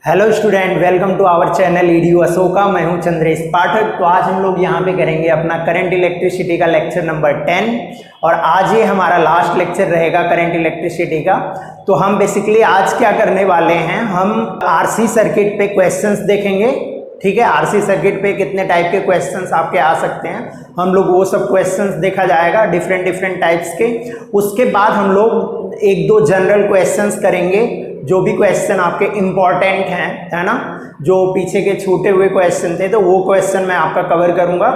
Hello student, welcome to our channel EDU Ashoka. मैं हूं चंद्रेश पाठक। तो आज हम लोग यहां पे करेंगे अपना करंट इलेक्ट्रिसिटी का लेक्चर नंबर 10 और आज ये हमारा लास्ट लेक्चर रहेगा करंट इलेक्ट्रिसिटी का। तो हम बेसिकली आज क्या करने वाले हैं, हम आरसी सर्किट पे क्वेश्चंस देखेंगे। ठीक है, आरसी सर्किट पे कितने टाइप के क्वेश्चंस आपके आ सकते हैं, हम लोग वो सब क्वेश्चंस देखा जाएगा डिफरेंट टाइप्स के। उसके बाद हम लोग एक दो जनरल क्वेश्चंस करेंगे, जो भी क्वेश्चन आपके इम्पॉर्टेंट हैं, है ना, जो पीछे के छूटे हुए क्वेश्चन थे तो वो क्वेश्चन मैं आपका कवर करूंगा।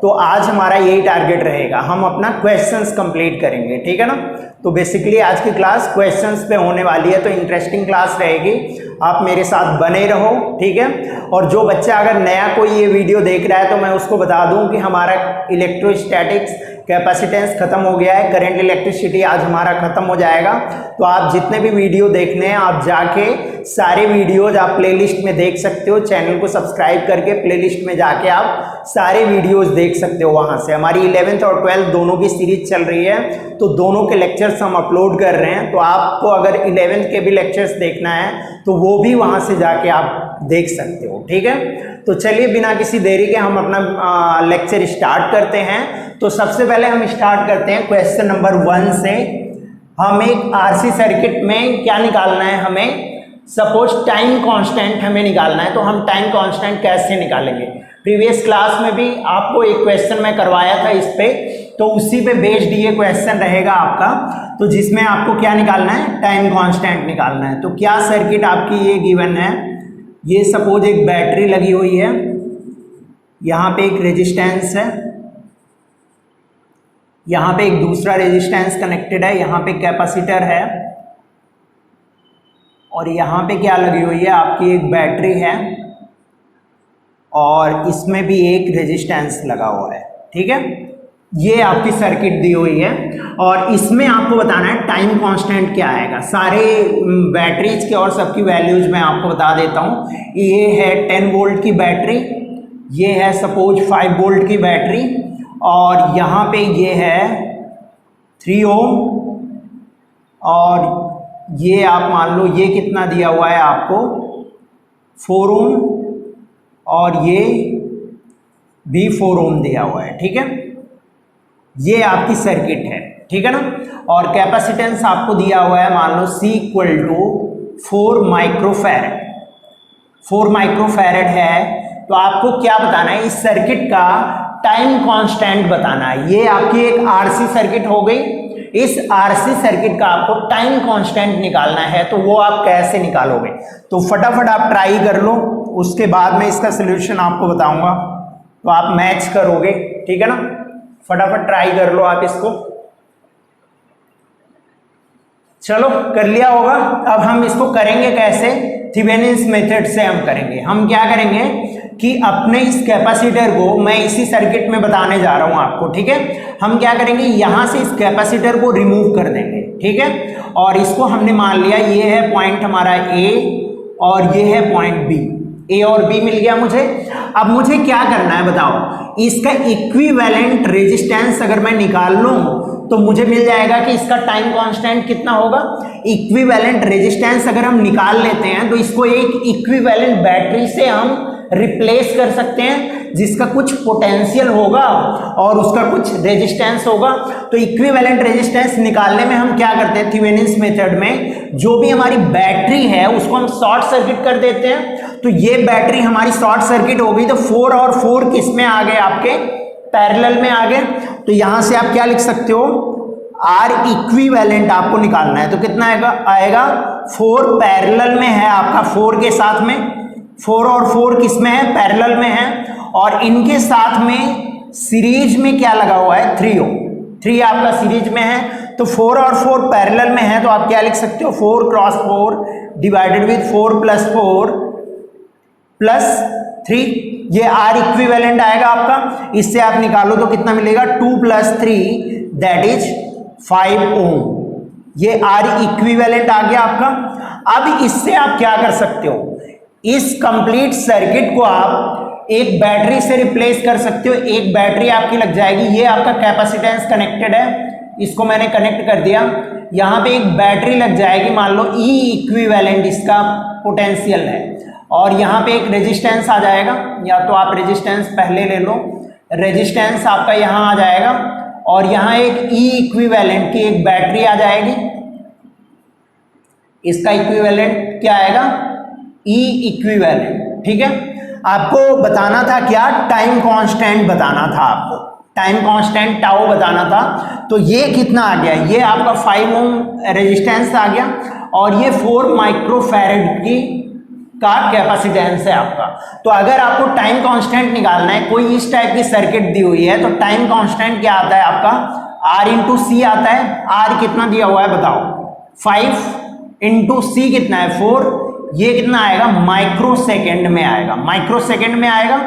तो आज हमारा यही टारगेट रहेगा, हम अपना क्वेश्चंस कंप्लीट करेंगे। ठीक है ना। तो बेसिकली आज की क्लास क्वेश्चंस पे होने वाली है, तो इंटरेस्टिंग क्लास रहेगी, आप मेरे साथ बने रहो। ठीक है। और जो बच्चा अगर नया कोई ये वीडियो देख रहा है तो मैं उसको बता दूं कि हमारा इलेक्ट्रोस्टैटिक्स कैपेसिटेंस खत्म हो गया है, करंट इलेक्ट्रिसिटी आज हमारा खत्म हो जाएगा। तो आप जितने भी वीडियो देखने हैं आप जाके सारे वीडियोज आप प्लेलिस्ट में देख सकते हो। चैनल को सब्सक्राइब करके प्लेलिस्ट में जाके आप सारे वीडियोज देख सकते हो। वहां से हमारी 11th और 12th दोनों की सीरीज चल रही है, तो दोनों के लेक्चर्स हम अपलोड कर रहे हैं। तो आपको अगर 11th के भी लेक्चर्स देखना है तो वो भी वहां से जाके आप देख सकते हो। ठीक है। तो चलिए बिना किसी देरी के हम अपना लेक्चर स्टार्ट करते हैं। तो सबसे पहले हम स्टार्ट करते हैं क्वेश्चन नंबर 1 से। हम एक आरसी सर्किट में क्या निकालना है, हमें सपोज टाइम कांस्टेंट हमें निकालना है। तो हम टाइम कांस्टेंट कैसे निकालेंगे, प्रीवियस क्लास में भी आपको एक क्वेश्चन मैं करवाया था इस पे, तो उसी पे बेस्ड ये क्वेश्चन रहेगा आपका। तो जिसमें आपको क्या निकालना है, टाइम कांस्टेंट निकालना है। तो क्या सर्किट आपकी ये गिवन है, ये सपोज एक बैटरी लगी हुई है, यहाँ पे एक रेजिस्टेंस है, यहाँ पे एक दूसरा रेजिस्टेंस कनेक्टेड है, यहाँ पे कैपेसिटर है और यहाँ पे क्या लगी हुई है, आपकी एक बैटरी है और इसमें भी एक रेजिस्टेंस लगा हुआ है। ठीक है, ये आपकी सर्किट दी हुई है और इसमें आपको बताना है टाइम कांस्टेंट क्या आएगा। सारे बैटरीज के और सबकी वैल्यूज मैं आपको बता देता हूँ। ये है 10 वोल्ट की बैटरी, ये है सपोज 5 वोल्ट की बैटरी और यहाँ पे ये है 3 ओम और ये आप मान लो ये कितना दिया हुआ है आपको 4 ओम और ये भी 4 ओम दिया हुआ है। ठीक है, ये आपकी सर्किट है। ठीक है ना। और कैपेसिटेंस आपको दिया हुआ है, मान लो C = 4 माइक्रोफैरड। 4 माइक्रोफैरड है। तो आपको क्या बताना है, इस सर्किट का टाइम कांस्टेंट बताना है। ये आपकी एक आरसी सर्किट हो गई। इस आरसी सर्किट का आपको टाइम कांस्टेंट निकालना है, तो वो आप कैसे निकालोगे, तो फटाफट आप ट्राई कर लो, उसके बाद में इसका सोल्यूशन आपको बताऊंगा, तो आप मैच करोगे। ठीक है ना, फटाफट ट्राई कर लो आप इसको। चलो कर लिया होगा। अब हम इसको करेंगे कैसे, थेवेनिन्स मेथड से हम करेंगे। हम क्या करेंगे कि अपने इस कैपेसिटर को मैं इसी सर्किट में बताने जा रहा हूं आपको। ठीक है, हम क्या करेंगे, यहां से इस कैपेसिटर को रिमूव कर देंगे। ठीक है, और इसको हमने मान लिया ये है पॉइंट हमारा ए और ये है पॉइंट बी। ए और बी मिल गया मुझे। अब मुझे क्या करना है बताओ, इसका इक्विवेलेंट रेजिस्टेंस अगर मैं निकाल लूं तो मुझे मिल जाएगा कि इसका टाइम कांस्टेंट कितना होगा। इक्विवेलेंट रेजिस्टेंस अगर हम निकाल लेते हैं तो इसको एक इक्विवेलेंट बैटरी से हम रिप्लेस कर सकते हैं, जिसका कुछ पोटेंशियल होगा और उसका कुछ रेजिस्टेंस होगा। तो इक्विवेलेंट रेजिस्टेंस निकालने में हम क्या करते हैं, थेवेनिन्स मेथड में जो भी हमारी बैटरी है उसको हम शॉर्ट सर्किट कर देते हैं। तो ये बैटरी हमारी शॉर्ट सर्किट हो गई, तो 4 और 4 किस में आ गए, आपके पैरेलल में आ गए। तो यहां से आप क्या लिख सकते हो, आर इक्विवेलेंट आपको निकालना है। तो कितना आएगा 4 पैरेलल में है आपका, 4 के साथ में 4 और 4 किस में है, पैरेलल में है और इनके साथ में सीरीज में क्या लगा हुआ है, 3 ओम। 3 आपका सीरीज में है, तो 4 और 4 पैरेलल में है, तो आप क्या लिख सकते हो, 4 × 4 डिवाइडेड विद 4 + 4 + 3। ये आर इक्विवेलेंट आएगा आपका। इससे आप निकालो तो कितना मिलेगा, 2 + 3 दैट इज 5 ओम। ये आर इक्विवेलेंट आ गया आपका। अब इससे आप क्या कर सकते हो, इस कंप्लीट सर्किट को आप एक बैटरी से रिप्लेस कर सकते हो। एक बैटरी आपकी लग जाएगी, ये आपका कैपेसिटेंस कनेक्टेड है, इसको मैंने कनेक्ट कर दिया। यहाँ पे एक बैटरी लग जाएगी, मान लो ई इक्विवेलेंट इसका पोटेंशियल है। और यहाँ पे एक रेजिस्टेंस आ जाएगा, या तो आप रेजिस्टेंस पहले ले लो, रेजिस्टेंस आपका यहाँ आ जाएगा, और यहाँ एक ई इक्विवेलेंट की एक बैटरी आ जाएगी, इसका इक्विवेलेंट क्या आएगा, ई इक्विवेलेंट। ठीक है, आपको बताना था क्या, टाइम कांस्टेंट बताना था आपको, टाइम कांस्टेंट टाउ बताना था। तो ये कितना आ गया, ये आपका 5 ओम रेजिस्टेंस आ गया, और ये 4 माइक्रोफैरेड की का कैपेसिटेंस है आपका। तो अगर आपको टाइम कांस्टेंट निकालना है, कोई इस टाइप की सर्किट दी हुई है, तो टाइम कांस्टेंट क्या आता है आपका, R इंटू सी आता है। R कितना दिया हुआ है बताओ, 5 इंटू सी कितना है 4, ये कितना आएगा, माइक्रो सेकेंड में आएगा, माइक्रो सेकेंड में आएगा,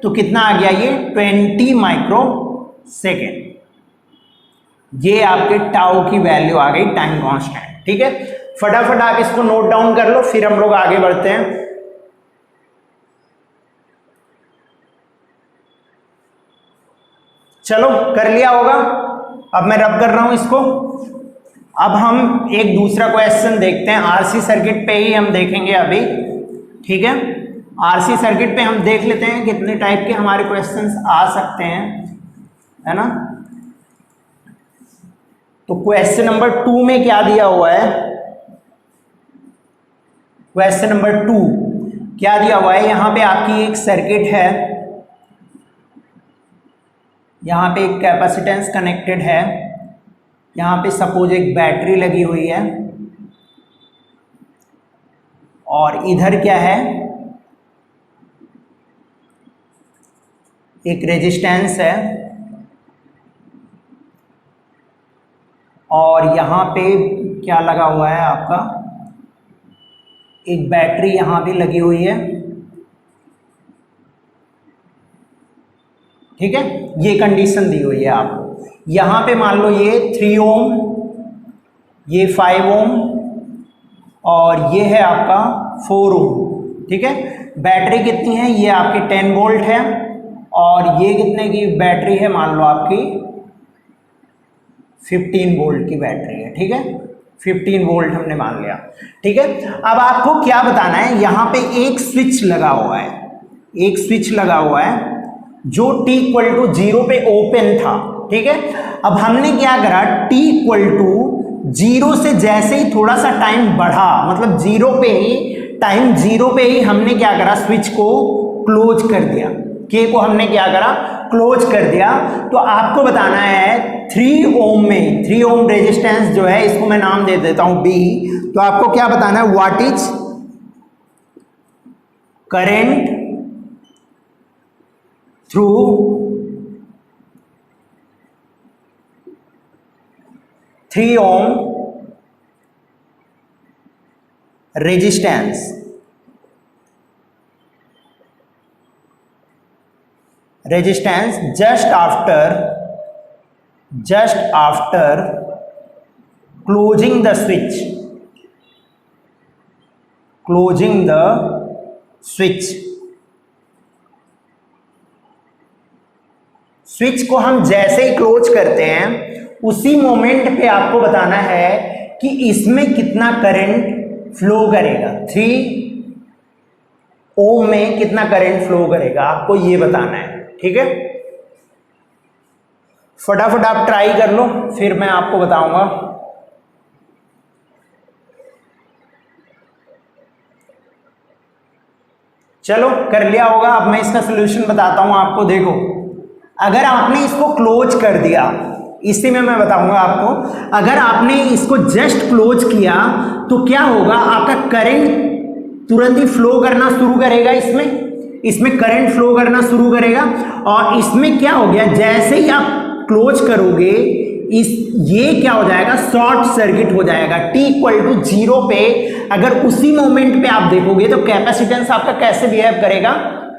तो कितना आ गया ये 20 माइक्रो सेकेंड। ये आपके टाउ की वैल्यू आ गई टाइम कांस्टेंट। ठीक है, फटाफट आप इसको नोट डाउन कर लो, फिर हम लोग आगे बढ़ते हैं। चलो कर लिया होगा, अब मैं रब कर रहा हूं इसको। अब हम एक दूसरा क्वेश्चन देखते हैं, आरसी सर्किट पे ही हम देखेंगे अभी। ठीक है, आरसी सर्किट पे हम देख लेते हैं कितने टाइप के हमारे क्वेश्चंस आ सकते हैं, है ना। तो क्वेश्चन नंबर 2 में क्या दिया हुआ है, क्वेश्चन नंबर 2 क्या दिया हुआ है, यहां पे आपकी एक सर्किट है, यहाँ पे एक कैपेसिटेंस कनेक्टेड है, यहाँ पे सपोज एक बैटरी लगी हुई है, और इधर क्या है, एक रेजिस्टेंस है, और यहाँ पे क्या लगा हुआ है आपका, एक बैटरी यहाँ भी लगी हुई है। ठीक है, ये कंडीशन दी हुई है आपको। यहाँ पे मान लो ये 3 ओम, ये 5 ओम, और ये है आपका 4 ओम। ठीक है, बैटरी कितनी है, ये आपकी 10 वोल्ट है, और ये कितने की बैटरी है, मान लो आपकी 15 वोल्ट की बैटरी है। ठीक है, 15 वोल्ट हमने मान लिया। ठीक है, अब आपको क्या बताना है, यहाँ पे एक स्विच लगा हुआ है, एक स्विच लगा हुआ है जो t इक्वल टू 0 पे ओपन था। ठीक है, अब हमने क्या करा, t इक्वल टू 0 से जैसे ही थोड़ा सा टाइम बढ़ा, मतलब 0 पे ही, टाइम 0 पे ही हमने क्या करा, स्विच को क्लोज कर दिया, के को हमने क्या करा, क्लोज कर दिया। तो आपको बताना है 3 ओम में, 3 ओम रेजिस्टेंस जो है, इसको मैं नाम दे देता हूं B। तो आपको क्या बताना है, what is current through 3 ohm resistance, resistance just after closing the switch, closing the switch. Switch को हम जैसे ही क्लोज करते हैं, उसी मोमेंट पे आपको बताना है कि इसमें कितना करंट फ्लो करेगा, 3 ओम में कितना करंट फ्लो करेगा, आपको ये बताना है। ठीक है, फटाफट आप ट्राई कर लो, फिर मैं आपको बताऊंगा। चलो कर लिया होगा, अब मैं इसका सलूशन बताता हूं आपको। देखो, अगर आपने इसको क्लोज कर दिया, इसी में मैं बताऊंगा आपको, अगर आपने इसको जस्ट क्लोज किया तो क्या होगा, आपका करंट तुरंत ही फ्लो करना शुरू करेगा, इसमें करंट फ्लो करना शुरू करेगा, और इसमें क्या हो गया, जैसे ही आप क्लोज करोगे, ये क्या हो जाएगा, शॉर्ट सर्किट हो जाएगा। t इक्वल टू 0 पे अगर उसी मोमेंट पे आप देखोगे तो कैपेसिटेंस आपका कैसे बिहेव करेगा,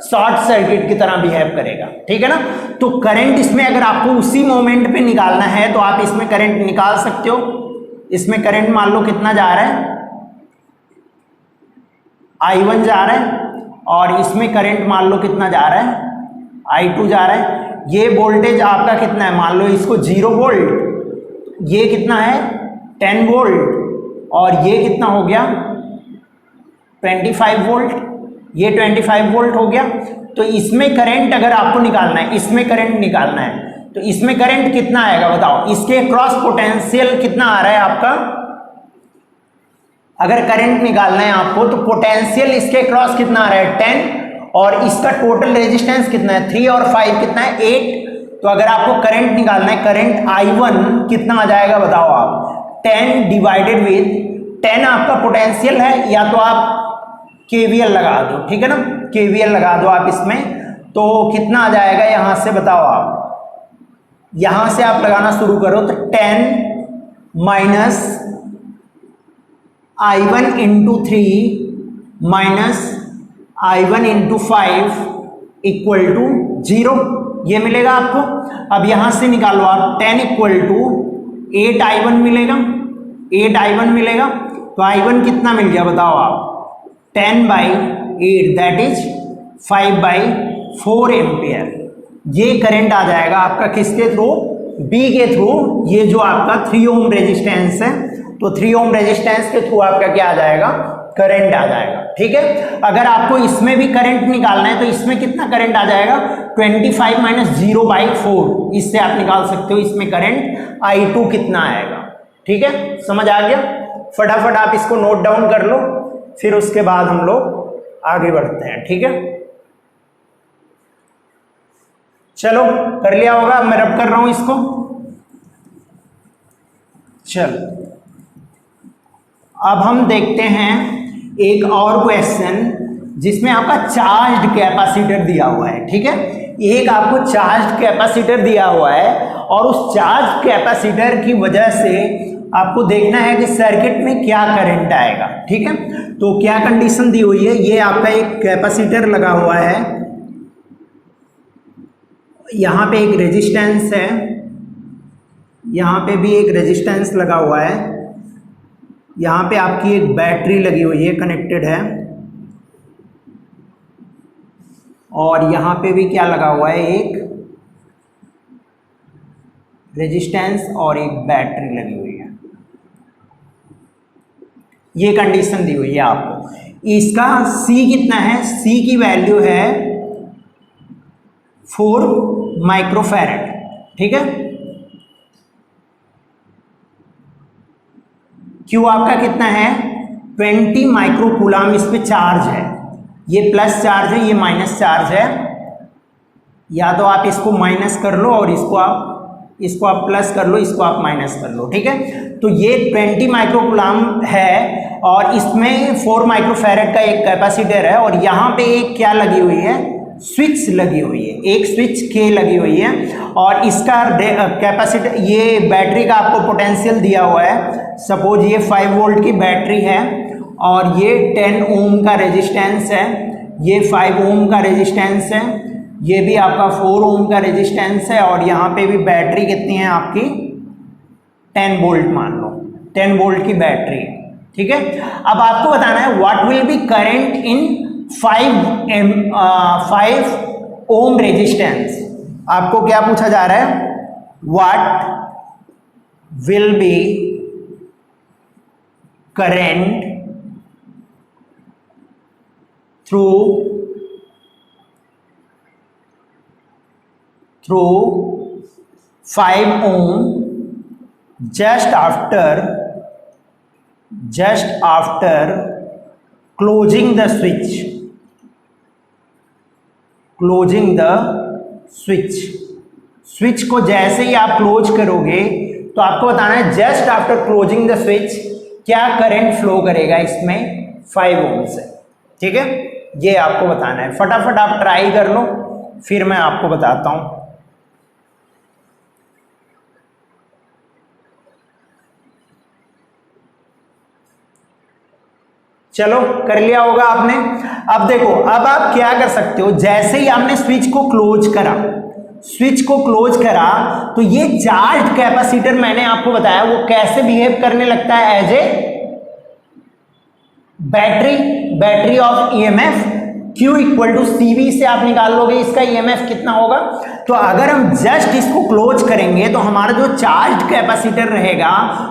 शॉर्ट सर्किट की तरह बिहेव करेगा। ठीक है ना, तो करंट इसमें अगर आपको उसी मोमेंट पे निकालना है तो आप इसमें करंट निकाल सकते हो। इसमें करंट मान लो कितना जा रहा है, I1 जा रहा है, और इसमें करंट मान लो कितना जा रहा है, I2 जा रहा है। ये वोल्टेज आपका कितना है, मान लो इसको 0 वोल्ट, ये कितना है 10 वोल्ट, और ये कितना हो गया 25 वोल्ट। ये 25 वोल्ट हो गया। तो इसमें करंट अगर आपको निकालना है, इसमें करंट निकालना है, तो इसमें करंट कितना आएगा बताओ। इसके क्रॉस पोटेंशियल कितना आ रहा है आपका, अगर करंट निकालना है आपको तो पोटेंशियल इसके क्रॉस कितना आ रहा है 10, और इसका टोटल रेजिस्टेंस कितना है 3 और 5 कितना है 8। तो अगर आपको करंट निकालना है, करंट I1 कितना आ जाएगा बताओ आप, 10 डिवाइडेड विद 10 आपका पोटेंशियल है, या तो आप KVL लगा दो, ठीक है ना, KVL लगा दो आप इसमें, तो कितना आ जाएगा यहां से बताओ आप, यहां से आप लगाना शुरू करो तो 10 minus I1 into 3 minus I1 into 5 equal to 0, ये मिलेगा आपको। अब यहां से निकालो आप 10 इक्वल टू 8 I1 मिलेगा, 8 I1 मिलेगा, तो I1 कितना मिल गया बताओ आप, 10/8 दैट इज 5/4 एम्पियर। ये करंट आ जाएगा आपका किसके थ्रू, B के थ्रू, ये जो आपका 3 ओम रेजिस्टेंस है, तो 3 ओम रेजिस्टेंस के थ्रू आपका क्या आ जाएगा, करंट आ जाएगा, ठीक है। अगर आपको इसमें भी करंट निकालना है तो इसमें कितना करंट आ जाएगा, 25 माइनस 0/4, इससे आप निकाल सकते हो इसमें करंट I2 कितना आएगा, ठीक है, समझ आ गया। फटाफट आप इसको नोट डाउन कर लो, फिर उसके बाद हम लोग आगे बढ़ते हैं, ठीक है। चलो कर लिया होगा, मैं रब कर रहा हूं इसको। चलो अब हम देखते हैं एक और क्वेश्चन जिसमें आपका चार्ज्ड कैपेसिटर दिया हुआ है, ठीक है। एक आपको चार्ज्ड कैपेसिटर दिया हुआ है और उस चार्ज कैपेसिटर की वजह से आपको देखना है कि सर्किट में क्या करंट आएगा, ठीक है। तो क्या कंडीशन दी हुई है, ये आपका एक कैपेसिटर लगा हुआ है, यहाँ पे एक रेजिस्टेंस है, यहाँ पे भी एक रेजिस्टेंस लगा हुआ है, यहाँ पे आपकी एक बैटरी लगी हुई है, कनेक्टेड है, और यहाँ पे भी क्या लगा हुआ है, एक रेजिस्टेंस और एक बैटरी लगी हुई है। ये कंडीशन दी हुई है आपको। इसका C कितना है, C की वैल्यू है 4 माइक्रोफैरड, ठीक है। Q आपका कितना है 20 माइक्रोकूलम, इस पे चार्ज है, ये प्लस चार्ज है, ये माइनस चार्ज है, या तो आप इसको माइनस कर लो और इसको आप प्लस कर लो, इसको आप माइनस कर लो, ठीक है। तो ये 20 माइक्रोकूलम है और इसमें 4 माइक्रोफैरड का एक कैपेसिटर है, और यहाँ पे एक क्या लगी हुई है, स्विच लगी हुई है, एक स्विच K लगी हुई है, और इसका कैपेसिटर, ये बैटरी का आपको पोटेंशियल दिया हुआ है। सपोज ये 5 वोल्ट की बैटरी है और ये 10 ओम का रेजिस्टेंस है, ये 5 ओम का रेजिस्टेंस है, ये भी आपका 4 ओम का रेजिस्टेंस है, और यहाँ पे भी बैटरी कितनी है आपकी 10 वोल्ट मान लो, 10 वोल्ट की बैटरी, ठीक है। अब आपको बताना है what will be current in 5 ohm resistance. आपको क्या पूछा जा रहा है, what will be current through 5 ohm just after closing the switch। Switch को जैसे ही आप क्लोज करोगे तो आपको बताना है just after closing the switch क्या करंट फ्लो करेगा इसमें 5 ओम से, ठीक है। ये आपको बताना है, फटाफट आप ट्राई कर लो, फिर मैं आपको बताता हूं। चलो कर लिया होगा आपने। अब देखो, अब आप क्या कर सकते हो, जैसे ही आपने स्विच को क्लोज करा तो ये चार्ज कैपेसिटर मैंने आपको बताया वो कैसे बिहेव करने लगता है, as a battery of EMF. Q equal to CV से आप निकाल लोगे इसका ईएमएफ कितना होगा, तो अगर हम जस्ट इसको क्लोज करेंगे तो हमारा जो चार्ज कैपेसिटर रहेगा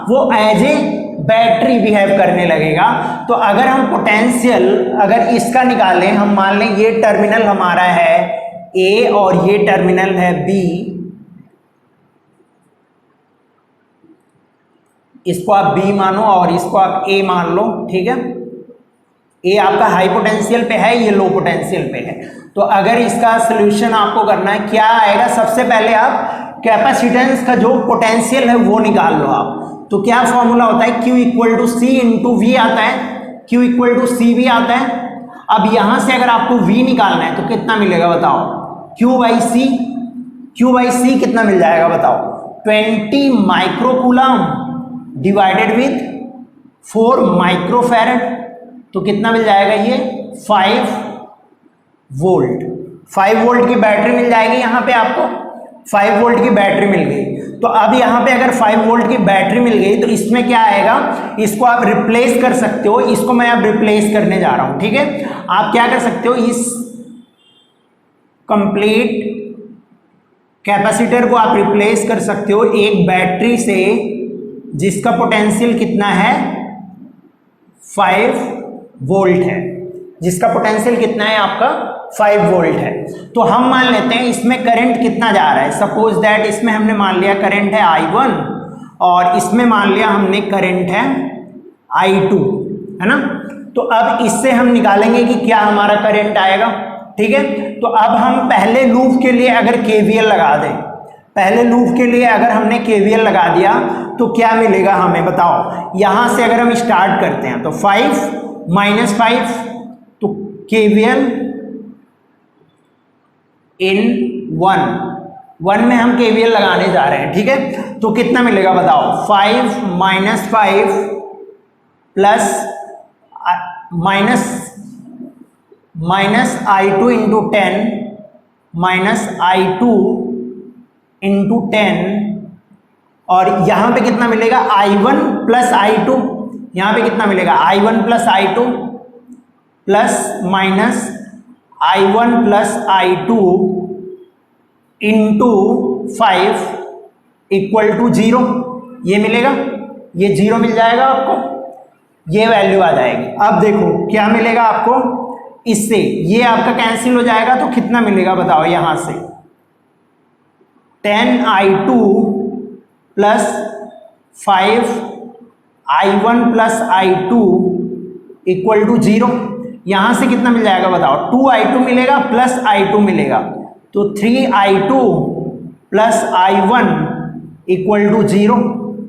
वो एज ए बैटरी बिहेव करने लगेगा। तो अगर हम पोटेंशियल अगर इसका निकालें, हम मान लें ये टर्मिनल हमारा है ए और ये टर्मिनल है बी, इसको आप बी मानो और इसको आप ए मान लो, ठीक है। ए आपका हाई पोटेंशियल पे है, ये लो पोटेंशियल पे है। तो अगर इसका सोल्यूशन आपको करना है, क्या आएगा, सबसे पहले आप कैपेसिटेंस का जो पोटेंशियल है वो निकाल लो आप। तो क्या फॉर्मूला होता है, Q equal to C into V आता है, Q equal to C V आता है। अब यहां से अगर आपको V निकालना है तो कितना मिलेगा बताओ, Q बाई सी कितना मिल जाएगा बताओ, 20 माइक्रोकूलम डिवाइडेड विथ 4 माइक्रोफैरड, तो कितना मिल जाएगा ये 5 वोल्ट। 5 वोल्ट की बैटरी मिल जाएगी, यहाँ पे आपको 5 वोल्ट की बैटरी मिल गई। तो अब यहाँ पे अगर 5 वोल्ट की बैटरी मिल गई तो इसमें क्या आएगा, इसको आप रिप्लेस कर सकते हो, इसको मैं अब रिप्लेस करने जा रहा हूं, ठीक है। आप क्या कर सकते हो, इस कंप्लीट कैपेसिटर को आप रिप्लेस कर सकते हो एक बैटरी से जिसका पोटेंशियल कितना है 5 वोल्ट है, जिसका पोटेंशियल कितना है आपका 5 वोल्ट है। तो हम मान लेते हैं इसमें करंट कितना जा रहा है, सपोज दैट इसमें हमने मान लिया करंट है I1 और इसमें मान लिया हमने करंट है I2, है ना। तो अब इससे हम निकालेंगे कि क्या हमारा करंट आएगा, ठीक है। तो अब हम पहले लूप के लिए अगर KVL लगा दें, पहले लूप के लिए अगर हमने KVL लगा दिया तो क्या मिलेगा हमें बताओ। यहां से अगर हम स्टार्ट करते हैं तो 5 माइनस 5, तो KVL इन 1 में हम KVL लगाने जा रहे हैं, ठीक है। तो कितना मिलेगा बताओ, 5 minus 5 plus minus I2 into 10 minus I2 into 10, और यहां पे कितना मिलेगा I1 प्लस I2, यहां पे कितना मिलेगा I1 plus I2 plus minus I1 plus I2 into 5 equal to 0, ये मिलेगा, ये 0 मिल जाएगा आपको, ये वैल्यू आ जाएगी। अब देखो क्या मिलेगा आपको इससे, ये आपका कैंसिल हो जाएगा तो कितना मिलेगा बताओ, यहां से 10I2 plus 5I1 plus I2 equal to 0, यहां से कितना मिल जाएगा बताओ, 2I2 मिलेगा प्लस I2 मिलेगा, तो 3I2 plus I1 equal to 0।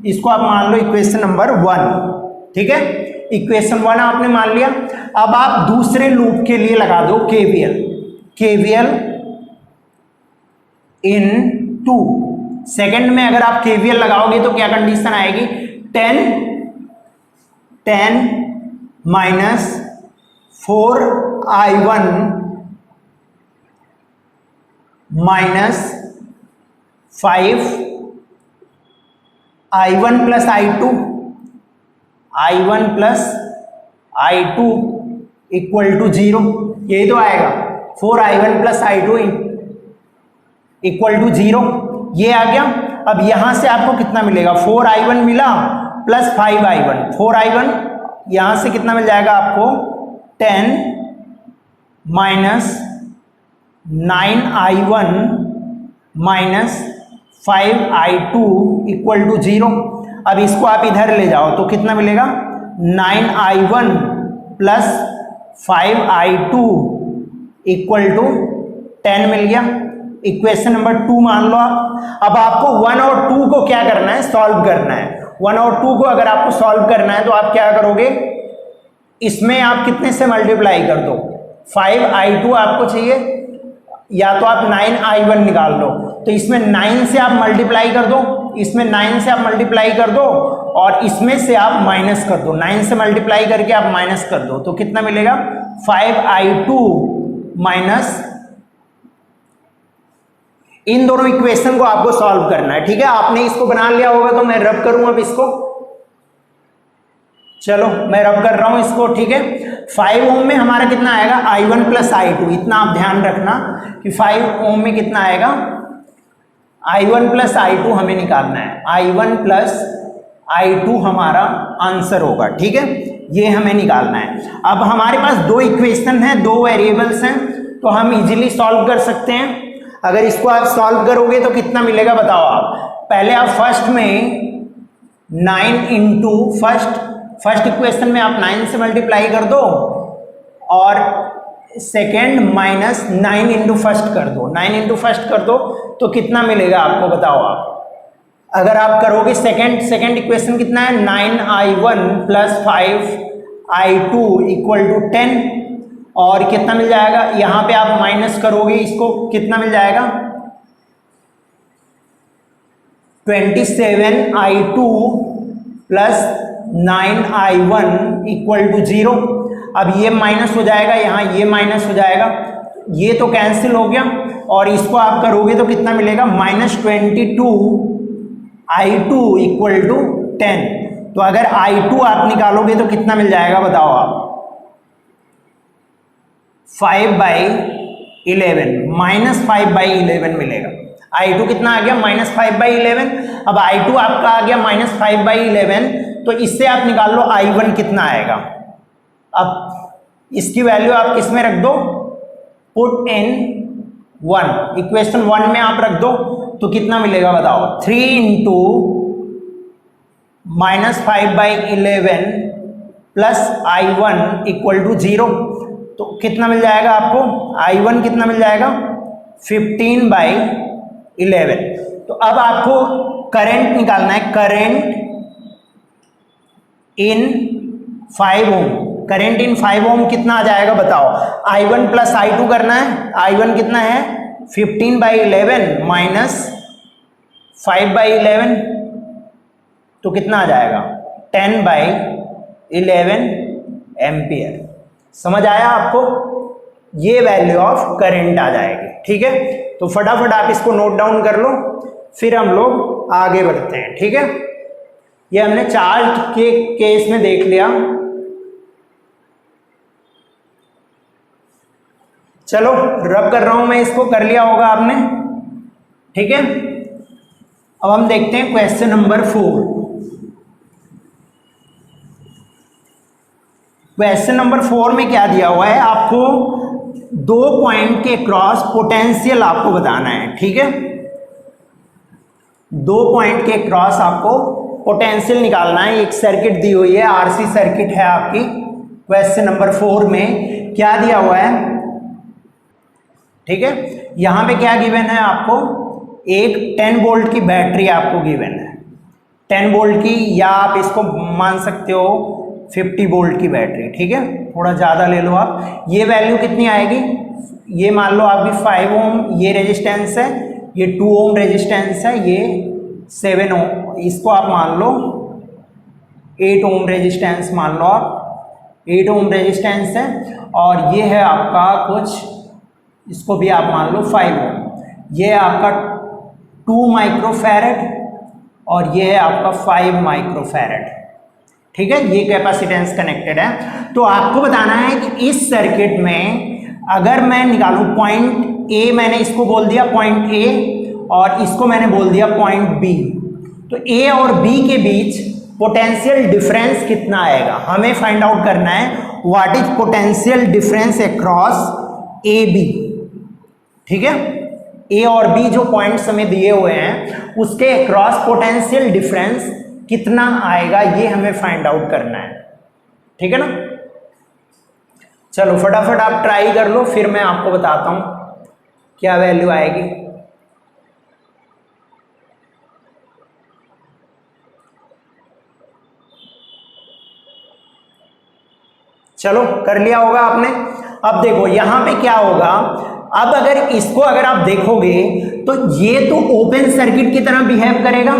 इसको आप मान लो इक्वेशन नंबर 1, ठीक है। इक्वेशन 1 आपने मान लिया। अब आप दूसरे लूप के लिए लगा दो KVL इन 2। सेकंड में अगर आप KVL लगाओगे तो क्या कंडीशन आएगी, 10 minus 4I1 minus 5I1 plus I2 equal to 0, यही तो आएगा 4I1 plus I2 equal to 0, ये आ गया। अब यहां से आपको कितना मिलेगा, 4I1 मिला प्लस 5I1, 4I1 यहां से कितना मिल जाएगा आपको 10 minus 9I1 minus 5I2 equal to 0। अब इसको आप इधर ले जाओ तो कितना मिलेगा, 9I1 plus 5I2 equal to 10 मिल गया। इक्वेशन नंबर 2 मान लो आप। अब आपको 1 और 2 को क्या करना है, सॉल्व करना है। 1 और 2 को अगर आपको सॉल्व करना है तो आप क्या करोगे, इसमें आप कितने से मल्टीप्लाई कर दो, 5I2 आपको चाहिए, या तो आप 9I1 निकाल लो, तो इसमें 9 से आप मल्टीप्लाई कर दो, इसमें 9 से आप मल्टीप्लाई कर दो और इसमें से आप माइनस कर दो, 9 से मल्टीप्लाई करके आप माइनस कर दो, तो कितना मिलेगा 5I2 माइनस, इन दोनों इक्वेशन को आपको सॉल्व करना है, ठीक है। आपने इसको बना लिया होगा तो मैं रब करूं अब इसको, चलो मैं रब कर रहा हूं इसको, ठीक है। 5 ओम में हमारा कितना आएगा I1 प्लस I2, इतना आप ध्यान रखना कि 5 ओम में कितना आएगा I1 प्लस I2 हमें निकालना है, I1 प्लस I2 हमारा आंसर होगा, ठीक है, ये हमें निकालना है। अब हमारे पास दो इक्वेशन है, दो वेरिएबल्स हैं, तो हम इजीली सॉल्व कर सकते हैं। अगर इसको आप सॉल्व करोगे तो कितना मिलेगा बताओ आप। पहले आप फर्स्ट में 9 इंटू फर्स्ट इक्वेशन में आप 9 से मल्टीप्लाई कर दो और सेकेंड माइनस 9 इंटू फर्स्ट कर दो, 9 इंटू फर्स्ट कर दो तो कितना मिलेगा आपको बताओ आप। अगर आप करोगे सेकेंड इक्वेशन कितना है, 9I1 plus 5I2 equal to 10, और कितना मिल जाएगा, यहां पे आप माइनस करोगे इसको, कितना मिल जाएगा 27I2 plus 9I1 equal to 0। अब ये माइनस हो जाएगा, यहाँ ये माइनस हो जाएगा, ये तो कैंसिल हो गया, और इसको आप करोगे तो कितना मिलेगा -22I2 इक्वल टू 10। तो अगर I2 आप निकालोगे तो कितना मिल जाएगा बताओ आप, 5/11 -5/11 मिलेगा। I2 कितना आ गया -5/11। अब I2 आपका आ गया -5/11, तो इससे आप निकाल लो I1 कितना आएगा। अब इसकी वैल्यू आप किस में रख दो, पुट इन 1, इक्वेशन 1 में आप रख दो तो कितना मिलेगा बताओ, 3 into -5/11 plus I1 equal to 0। तो कितना मिल जाएगा आपको, I1 कितना मिल जाएगा 15/11। तो अब आपको करंट निकालना है, current in 5 Om, current in 5 ओम कितना आ जाएगा बताओ। I1 प्लस I2 करना है, I1 कितना है 15/11 माइनस 5/11, तो कितना आ जाएगा 10/11 एम्पियर। समझ आया आपको, ये वैल्यू ऑफ करंट आ जाएगी, ठीक है। तो फटाफट आप इसको नोट डाउन कर लो, फिर हम लोग आगे बढ़ते हैं, ठीक है। ये हमने चार्ज के केस में देख लिया। चलो रब कर रहा हूं मैं इसको, कर लिया होगा आपने, ठीक है। अब हम देखते हैं क्वेश्चन नंबर 4। क्वेश्चन नंबर 4 में क्या दिया हुआ है, आपको 2 पॉइंट के क्रॉस पोटेंशियल आपको बताना है, ठीक है। 2 पॉइंट के क्रॉस आपको पोटेंशियल निकालना है। एक सर्किट दी हुई है, आरसी सर्किट है आपकी। क्वेश्चन नंबर 4 में क्या दिया हुआ है, ठीक है। यहां पे क्या गिवन है आपको, एक 10 वोल्ट की बैटरी आपको गिवन है, 10 वोल्ट की, या आप इसको मान सकते हो 50 वोल्ट की बैटरी, ठीक है, थोड़ा ज़्यादा ले लो आप। ये वैल्यू कितनी आएगी, ये मान लो आपकी 5 ओम ये रेजिस्टेंस है, ये 2 ओम रेजिस्टेंस है, ये 7 ओम, इसको आप मान लो 8 ओम रेजिस्टेंस मान लो आप, 8 ओम रेजिस्टेंस है, और ये है आपका कुछ, इसको भी आप मान लो 5 ओम। ये है आपका 2 माइक्रोफैरड और ये है आपका 5 माइक्रोफैरड, ठीक है। ये कैपेसिटेंस कनेक्टेड है। तो आपको बताना है कि इस सर्किट में अगर मैं निकालूं पॉइंट ए, मैंने इसको बोल दिया पॉइंट ए और इसको मैंने बोल दिया पॉइंट बी, तो ए और बी के बीच पोटेंशियल डिफरेंस कितना आएगा, हमें फाइंड आउट करना है what is potential difference across A B, ठीक है। ए और बी जो पॉइंट्स हमें दिए हुए हैं उसके अक्रॉस पोटेंशियल डिफरेंस कितना आएगा, ये हमें फाइंड आउट करना है, ठीक है ना। चलो फटाफट आप ट्राई कर लो, फिर मैं आपको बताता हूं क्या वैल्यू आएगी। चलो कर लिया होगा आपने। अब देखो यहां पे क्या होगा, अब अगर इसको अगर आप देखोगे तो ये तो ओपन सर्किट की तरह बिहेव करेगा,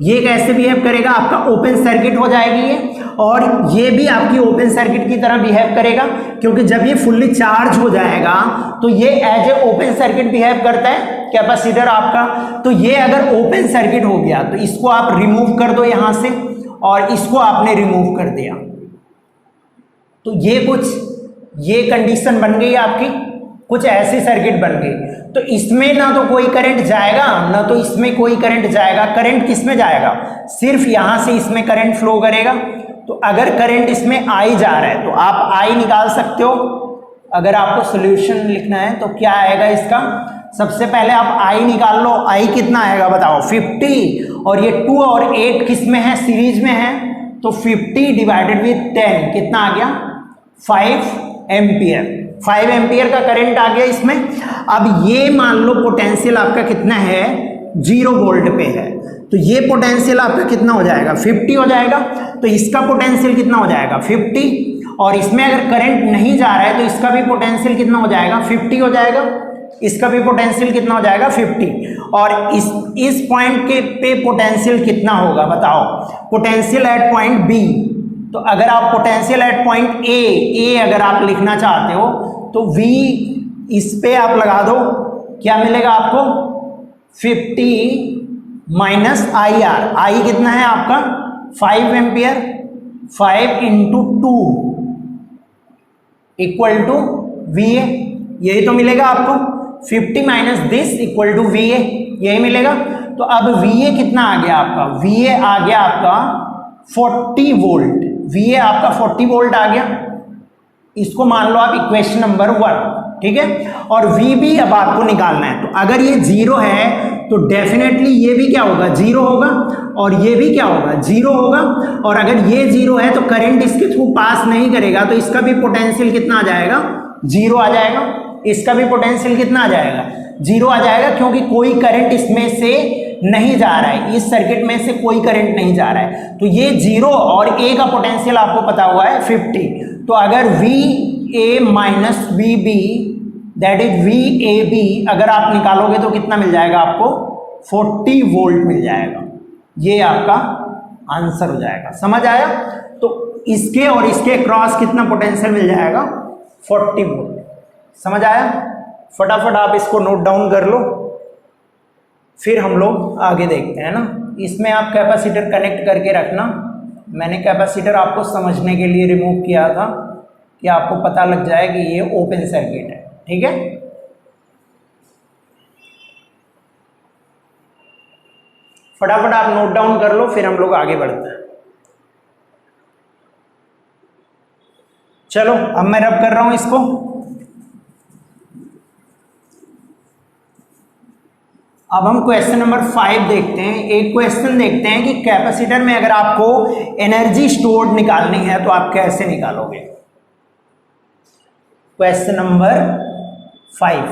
ये कैसे बिहेव करेगा, आपका ओपन सर्किट हो जाएगी ये, और ये भी आपकी ओपन सर्किट की तरह बिहेव करेगा, क्योंकि जब ये फुल्ली चार्ज हो जाएगा तो ये as a open circuit behave करता है कैपेसिटर आपका। तो ये अगर ओपन सर्किट हो गया तो इसको आप रिमूव कर दो यहां से, और इसको आपने रिमूव कर दिया, तो ये कुछ ये कंडीशन बन गई आपकी, कुछ ऐसी सर्किट बन गई, तो इसमें ना तो कोई करंट जाएगा ना तो इसमें कोई करंट जाएगा। करंट किस में जाएगा? सिर्फ यहां से इसमें करंट फ्लो करेगा। तो अगर करंट इसमें आई जा रहा है तो आप आई निकाल सकते हो। अगर आपको सॉल्यूशन लिखना है तो क्या आएगा इसका? सबसे पहले आप आई निकाल लो। आई कितना आएगा बताओ? 50, और ये 2 और 8 किस में है? सीरीज में है। तो 50 डिवाइडेड विथ 10 कितना आ गया? 5 एम्पियर। 5 एम्पियर का करंट आ गया इसमें। अब ये मान लो पोटेंशियल आपका कितना है? 0 वोल्ट पे है, तो ये पोटेंशियल आपका कितना हो जाएगा? 50 हो जाएगा। तो इसका पोटेंशियल कितना हो जाएगा? 50। और इसमें अगर करंट नहीं जा रहा है तो इसका भी पोटेंशियल कितना हो जाएगा? 50 हो जाएगा। इसका भी पोटेंशियल कितना हो जाएगा? 50। और इस पॉइंट के पे पोटेंशियल कितना होगा बताओ? Potential at point B. तो अगर आप पोटेंशियल एट पॉइंट ए अगर आप लिखना चाहते हो तो V इस पे आप लगा दो, क्या मिलेगा आपको? 50 माइनस IR। I कितना है आपका? 5 ampere. 5 into 2 equal to VA। यही तो मिलेगा आपको। 50 minus this equal to VA, यही मिलेगा। तो अब VA कितना आ गया आपका? VA आ गया आपका 40 वोल्ट। VA आपका 40 वोल्ट आ गया। इसको मान लो आप इक्वेशन नंबर 1, ठीक है। और VB अब आपको निकालना है। तो अगर ये 0 है तो डेफिनेटली ये भी क्या होगा? 0 होगा। और ये भी क्या होगा? 0 होगा। और अगर ये 0 है तो करंट इसके थ्रू पास नहीं करेगा, तो इसका भी पोटेंशियल कितना आ जाएगा? 0 आ जाएगा। इसका भी पोटेंशियल कितना आ जाएगा? 0 आ जाएगा, क्योंकि कोई करंट इसमें से नहीं जा रहा है। इस सर्किट में से कोई करंट नहीं जा रहा है। तो ये 0 और A का पोटेंशियल आपको पता हुआ है 50। तो अगर VA minus VB that is VAB अगर आप निकालोगे तो कितना मिल जाएगा आपको? 40 वोल्ट मिल जाएगा। ये आपका आंसर हो जाएगा। समझ आया? तो इसके और इसके क्रॉस कितना पोटेंशियल मिल जाएगा? 40 वोल्ट। समझ आया? फटाफट आप इसको नोट डाउन कर लो, फिर हम लोग आगे देखते हैं ना। इसमें आप कैपेसिटर कनेक्ट करके रखना। मैंने कैपेसिटर आपको समझने के लिए रिमूव किया था कि आपको पता लग जाए कि ये ओपन सर्किट है, ठीक है। फटाफट आप नोट डाउन कर लो, फिर हम लोग आगे बढ़ते हैं। चलो अब मैं रब कर रहा हूं इसको। अब हम क्वेश्चन नंबर 5 देखते हैं। एक क्वेश्चन देखते हैं कि कैपेसिटर में अगर आपको एनर्जी स्टोर्ड निकालनी है तो आप कैसे निकालोगे। क्वेश्चन नंबर 5,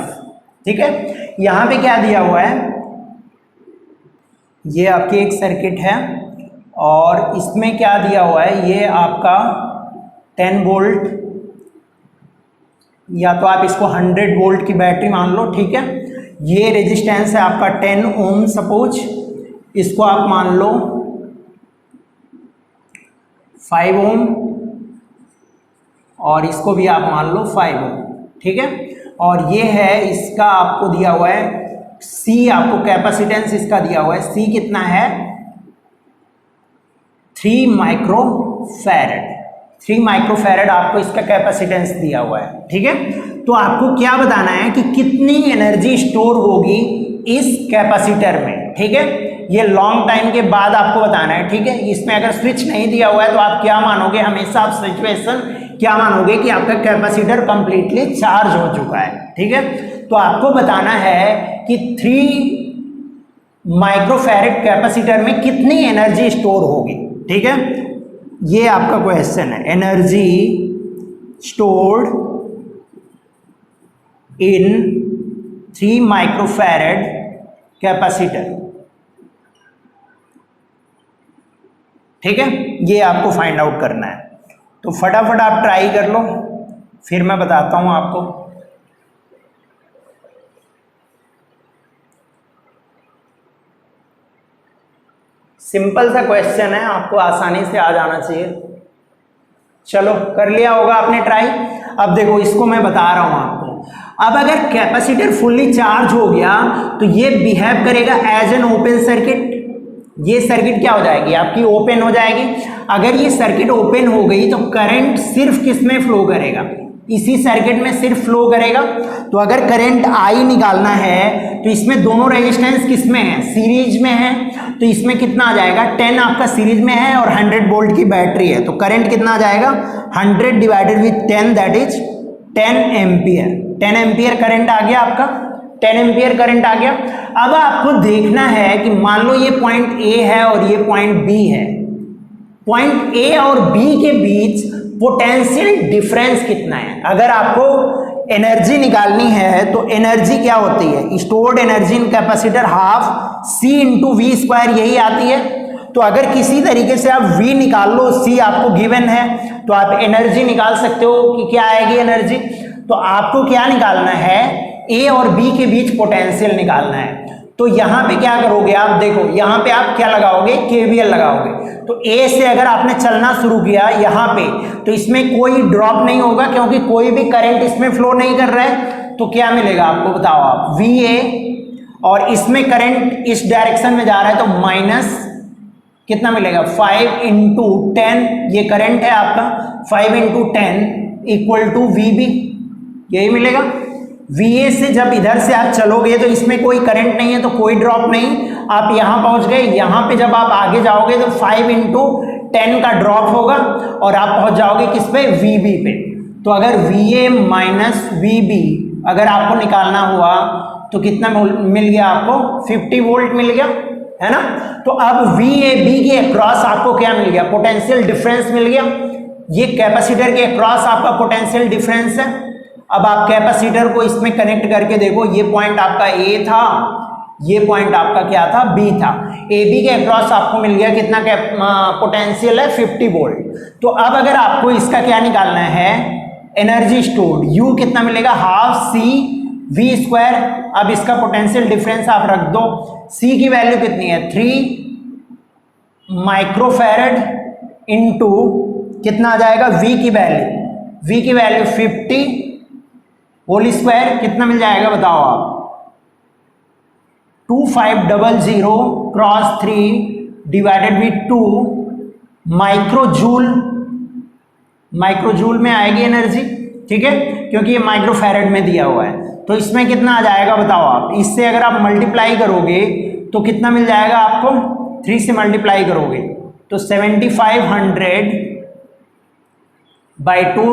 ठीक है। यहां पे क्या दिया हुआ है? ये आपकी एक सर्किट है और इसमें क्या दिया हुआ है? ये आपका 10 वोल्ट, या तो आप इसको 100 वोल्ट की बैटरी मान लो, ठीक है। ये रेजिस्टेंस है आपका 10 ओम सपोज, इसको आप मान लो 5 ओम और इसको भी आप मान लो 5 ओम, ठीक है। और ये है इसका आपको दिया हुआ है C, आपको कैपेसिटेंस इसका दिया हुआ है C कितना है? 3 माइक्रोफैरड। 3 माइक्रोफैरड आपको इसका कैपेसिटेंस दिया हुआ है, ठीक है। तो आपको क्या बताना है कि कितनी एनर्जी स्टोर होगी इस कैपेसिटर में, ठीक है। ये लॉन्ग टाइम के बाद आपको बताना है, ठीक है। इसमें अगर स्विच नहीं दिया हुआ है तो आप क्या मानोगे? हमेशा आप सिचुएशन क्या मानोगे कि आपका कैपेसिटर कंप्लीटली चार्ज हो चुका है, ठीक है। तो आपको बताना है कि 3 माइक्रोफैरड कैपेसिटर में कितनी एनर्जी स्टोर होगी, ठीक है। ये आपका क्वेश्चन है, energy stored in 3 microfarad capacitor, ठीक है। ये आपको फाइंड आउट करना है। तो फटाफट आप ट्राई कर लो, फिर मैं बताता हूं आपको। सिंपल सा क्वेश्चन है, आपको आसानी से आ जाना चाहिए। चलो कर लिया होगा आपने ट्राई। अब देखो इसको मैं बता रहा हूं आपको। अब अगर कैपेसिटर फुल्ली चार्ज हो गया तो ये बिहेव करेगा एज एन ओपन सर्किट। ये सर्किट क्या हो जाएगी? आपकी ओपन हो जाएगी। अगर ये सर्किट ओपन हो गई तो करंट सिर्फ किस में फ्लो करेगा? इसी सर्किट में सिर्फ फ्लो करेगा। तो अगर करंट आई निकालना है तो इसमें दोनों रेजिस्टेंस किस में है, सीरीज में है, तो इसमें कितना आ जाएगा, 10 आपका सीरीज में है और 100 वोल्ट की बैटरी है, तो करंट कितना आ जाएगा, 100 divided with 10 that is 10 ampere. 10 ampere current आ गया आपका, 10 एम्पियर करंट आ गया। अब आपको देखना है कि मान लो ये पॉइंट ए है और ये पॉइंट बी है, पॉइंट ए और बी के बीच पोटेंशियल डिफरेंस कितना है। अगर आपको एनर्जी निकालनी है तो एनर्जी क्या होती है, stored energy in capacitor half C into V square, यही आती है। तो अगर किसी तरीके से आप V निकाल लो, C आपको गिवन है, तो आप एनर्जी निकाल सकते हो कि क्या आएगी एनर्जी। तो आपको क्या निकालना है, A और B के बीच पोटेंशियल निकालना है। तो यहां पे क्या करोगे आप, देखो यहां पे आप क्या लगाओगे, KVL लगाओगे। तो A से अगर आपने चलना शुरू किया यहां पे, तो इसमें कोई ड्रॉप नहीं होगा क्योंकि कोई भी करंट इसमें फ्लो नहीं कर रहा है। तो क्या मिलेगा आपको, बताओ आप, VA, और इसमें करंट इस डायरेक्शन में जा रहा है तो माइनस कितना मिलेगा, 5 इंटू 10, ये करंट है आपका, 5 इंटू 10 इक्वल टू VB, यही मिलेगा। VA से जब इधर से आप चलोगे तो इसमें कोई करंट नहीं है तो कोई ड्रॉप नहीं, आप यहां पहुंच गए। यहां पे जब आप आगे जाओगे तो 5 इंटू 10 का ड्रॉप होगा और आप पहुंच जाओगे किस पे, VB पे। तो अगर VA माइनस VB अगर आपको निकालना हुआ तो कितना मिल गया आपको, 50 वोल्ट मिल गया, है ना। तो अब VAB के अक्रॉस आपको क्या मिल गया, पोटेंशियल डिफरेंस मिल गया। ये कैपेसिटर के अक्रॉस आपका पोटेंशियल डिफरेंस है। अब आप कैपेसिटर को इसमें कनेक्ट करके देखो, ये पॉइंट आपका A था, ये पॉइंट आपका क्या था, B था। AB के अक्रॉस आपको मिल गया कितना पोटेंशियल है, 50 वोल्ट। तो अब अगर आपको इसका क्या निकालना है, एनर्जी स्टोर्ड, U कितना मिलेगा, हाफ C V स्क्वायर। अब इसका पोटेंशियल डिफरेंस आप रख दो, C की वैल्यू कितनी है, 3 माइक्रोफैरड इंटू कितना आ जाएगा, V की वैल्यू 50 होल स्क्वायर, कितना मिल जाएगा बताओ आप, 2500 क्रॉस 3 डिवाइडेड विथ 2 माइक्रोजूल में आएगी एनर्जी, ठीक है, क्योंकि ये माइक्रोफैरड में दिया हुआ है। तो इसमें कितना आ जाएगा बताओ आप, इससे अगर आप मल्टीप्लाई करोगे तो कितना मिल जाएगा आपको, 3 से मल्टीप्लाई करोगे तो 7500 बाई 2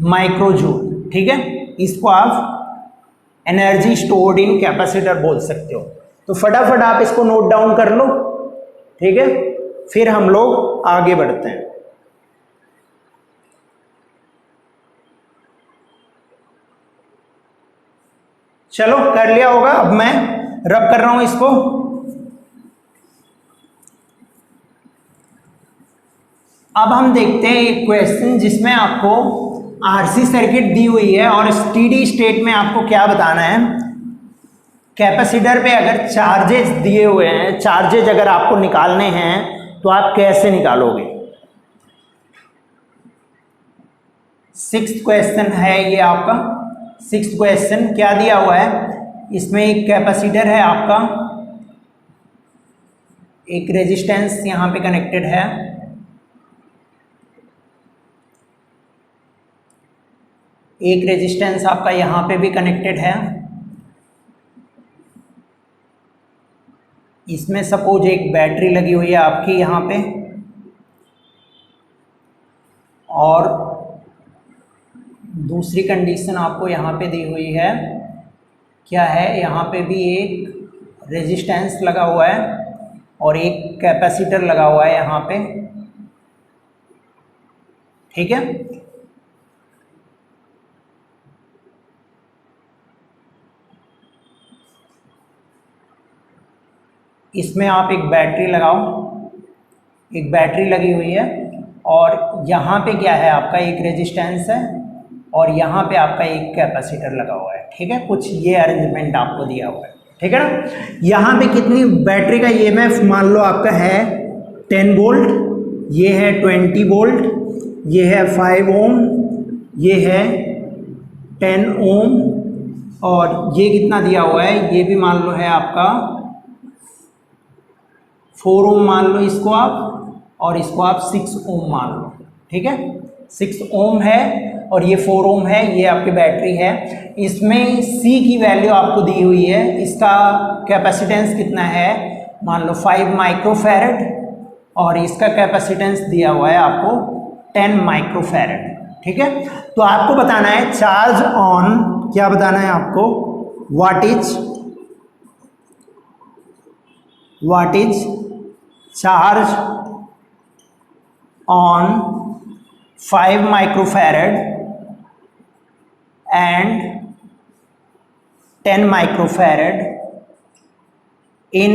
माइक्रोजूल, ठीक है। इसको आप एनर्जी स्टोर्ड इन कैपेसिटर बोल सकते हो। तो फटाफट आप इसको नोट डाउन कर लो, ठीक है, फिर हम लोग आगे बढ़ते हैं। चलो कर लिया होगा, अब मैं रब कर रहा हूं इसको। अब हम देखते हैं एक क्वेश्चन जिसमें आपको RC सर्किट दी हुई है और स्टेडी स्टेट में आपको क्या बताना है, कैपेसिटर पे अगर चार्जेस दिए हुए हैं, चार्जेस अगर आपको निकालने हैं तो आप कैसे निकालोगे। 6th क्वेश्चन है ये आपका। 6th क्वेश्चन क्या दिया हुआ है, इसमें एक कैपेसिटर है आपका, एक रेजिस्टेंस यहां पे कनेक्टेड है, एक रेजिस्टेंस आपका यहां पे भी कनेक्टेड है। इसमें सपोज एक बैटरी लगी हुई है आपकी यहां पे, और दूसरी कंडीशन आपको यहां पे दी हुई है, क्या है, यहां पे भी एक रेजिस्टेंस लगा हुआ है और एक कैपेसिटर लगा हुआ है यहां पे, ठीक है। इसमें आप एक बैटरी लगाओ, एक बैटरी लगी हुई है और यहाँ पे क्या है आपका, एक रेजिस्टेंस है और यहाँ पे आपका एक कैपेसिटर लगा हुआ है, ठीक है। कुछ ये अरेंजमेंट आपको दिया हुआ है, ठीक है ना। यहाँ पे कितनी बैटरी का EMF मान लो आपका है 10 वोल्ट, ये है 20 वोल्ट, ये है 5 ओम, ये है 10 ओम, और ये कितना दिया हुआ है, ये भी मान लो है आपका 4 ओम मान लो इसको आप, और इसको आप 6 ओम मान लो, ठीक है। 6 ओम है और ये 4 ओम है, ये आपकी बैटरी है। इसमें सी की वैल्यू आपको दी हुई है, इसका कैपेसिटेंस कितना है, मान लो 5 माइक्रोफैरड, और इसका कैपेसिटेंस दिया हुआ है आपको 10 माइक्रोफैरड। ठीक है, तो आपको बताना है चार्ज ऑन, क्या बताना है आपको, what is charge on 5 microfarad and 10 microfarad in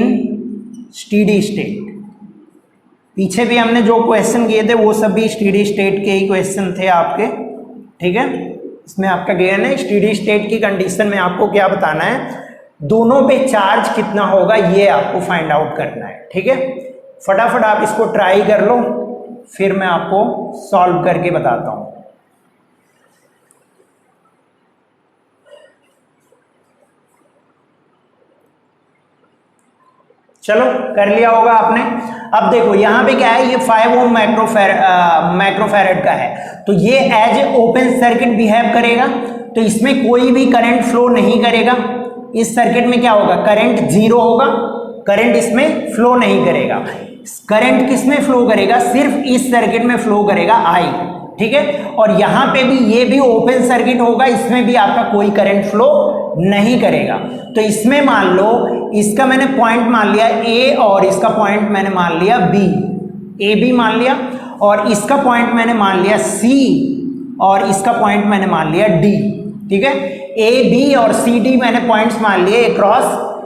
steady state. पीछे भी हमने जो क्वेश्चन किए थे वो सभी स्टेडी स्टेट के ही क्वेश्चन थे आपके। ठीक है, इसमें आपका ज्ञान है स्टेडी स्टेट की कंडीशन में आपको क्या बताना है, दोनों पे चार्ज कितना होगा ये आपको फाइंड आउट करना है। ठीक है, फटाफट आप इसको ट्राई कर लो, फिर मैं आपको सॉल्व करके बताता हूं। चलो कर लिया होगा आपने। अब देखो यहाँ पे क्या है, ये 5 ओम माइक्रोफैरड का है, तो ये as a open circuit behave करेगा, तो इसमें कोई भी करंट फ्लो नहीं करेगा। इस सर्किट में क्या होगा, करंट 0 होगा, करंट इसमें फ्लो नहीं करेगा। करंट किसमें फ्लो करेगा, सिर्फ इस सर्किट में फ्लो करेगा आई। ठीक है, और यहां पे भी ये भी ओपन सर्किट होगा, इसमें भी आपका कोई करंट फ्लो नहीं करेगा। तो इसमें मान लो इसका मैंने पॉइंट मान लिया ए और इसका पॉइंट मैंने मान लिया बी, ए बी मान लिया, और इसका पॉइंट मैंने मान लिया सी और इसका पॉइंट मैंने मान लिया डी। ठीक है, ए बी और सी डी मैंने पॉइंट्स मान लिए अक्रॉस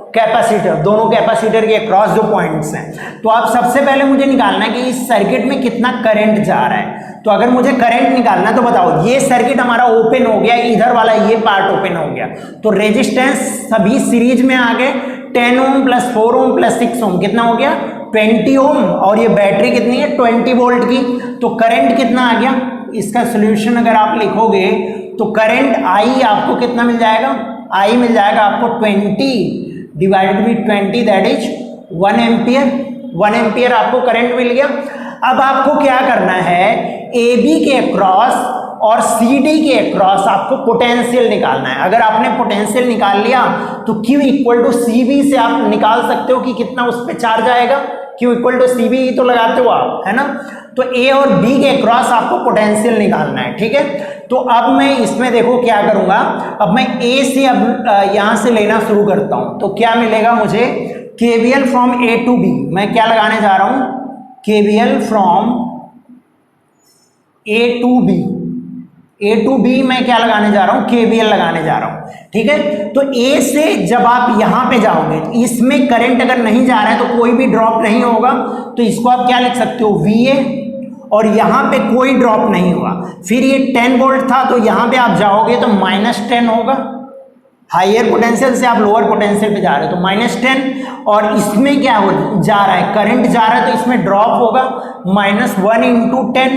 कैपेसिटर, दोनों कैपेसिटर के अक्रॉस जो पॉइंट्स हैं। तो आप सबसे पहले मुझे निकालना है कि इस सर्किट में कितना करंट जा रहा है। तो अगर मुझे करंट निकालना है तो बताओ, ये सर्किट हमारा ओपन हो गया, इधर वाला ये पार्ट ओपन हो गया, तो रेजिस्टेंस सभी सीरीज में आ गए, 10 ओम प्लस 4 ओम प्लस 6 ओम कितना हो गया, 20 ओम, और ये बैटरी कितनी है 20 वोल्ट की, तो करंट कितना आ गया। इसका सोल्यूशन अगर आप लिखोगे तो करंट आई आपको कितना मिल जाएगा, आई मिल जाएगा आपको 20 divided by 20 that is 1 ampere. 1 ampere आपको करंट मिल गया। अब आपको क्या करना है, ए बी के अक्रॉस और सी डी के अक्रॉस आपको पोटेंशियल निकालना है। अगर आपने पोटेंशियल निकाल लिया तो Q equal to C B से आप निकाल सकते हो कि कितना उस पर चार्ज आएगा। Q equal to C B तो लगाते हो आप, है ना। तो ए और बी के अक्रॉस आपको पोटेंशियल निकालना है। ठीक है, तो अब मैं इसमें देखो क्या करूंगा, अब मैं ए से अब यहां से लेना शुरू करता हूं। तो क्या मिलेगा मुझे, KVL from A to B, मैं क्या लगाने जा रहा हूं, KVL from A to B. A to B मैं क्या लगाने जा रहा हूं, केवीएल लगाने जा रहा हूं। ठीक है, तो ए से जब आप यहां पे जाओगे, इसमें करंट अगर नहीं जा रहा है तो कोई भी ड्रॉप नहीं होगा, तो इसको आप क्या लिख सकते हो, वीए, और यहां पे कोई ड्रॉप नहीं हुआ। फिर ये 10 वोल्ट था, तो यहां पे आप जाओगे तो -10 होगा, हायर पोटेंशियल से आप लोअर पोटेंशियल पे जा रहे हो तो -10, और इसमें क्या हो जा रहा है, करंट जा रहा है, तो इसमें ड्रॉप होगा -1 इंटू 10,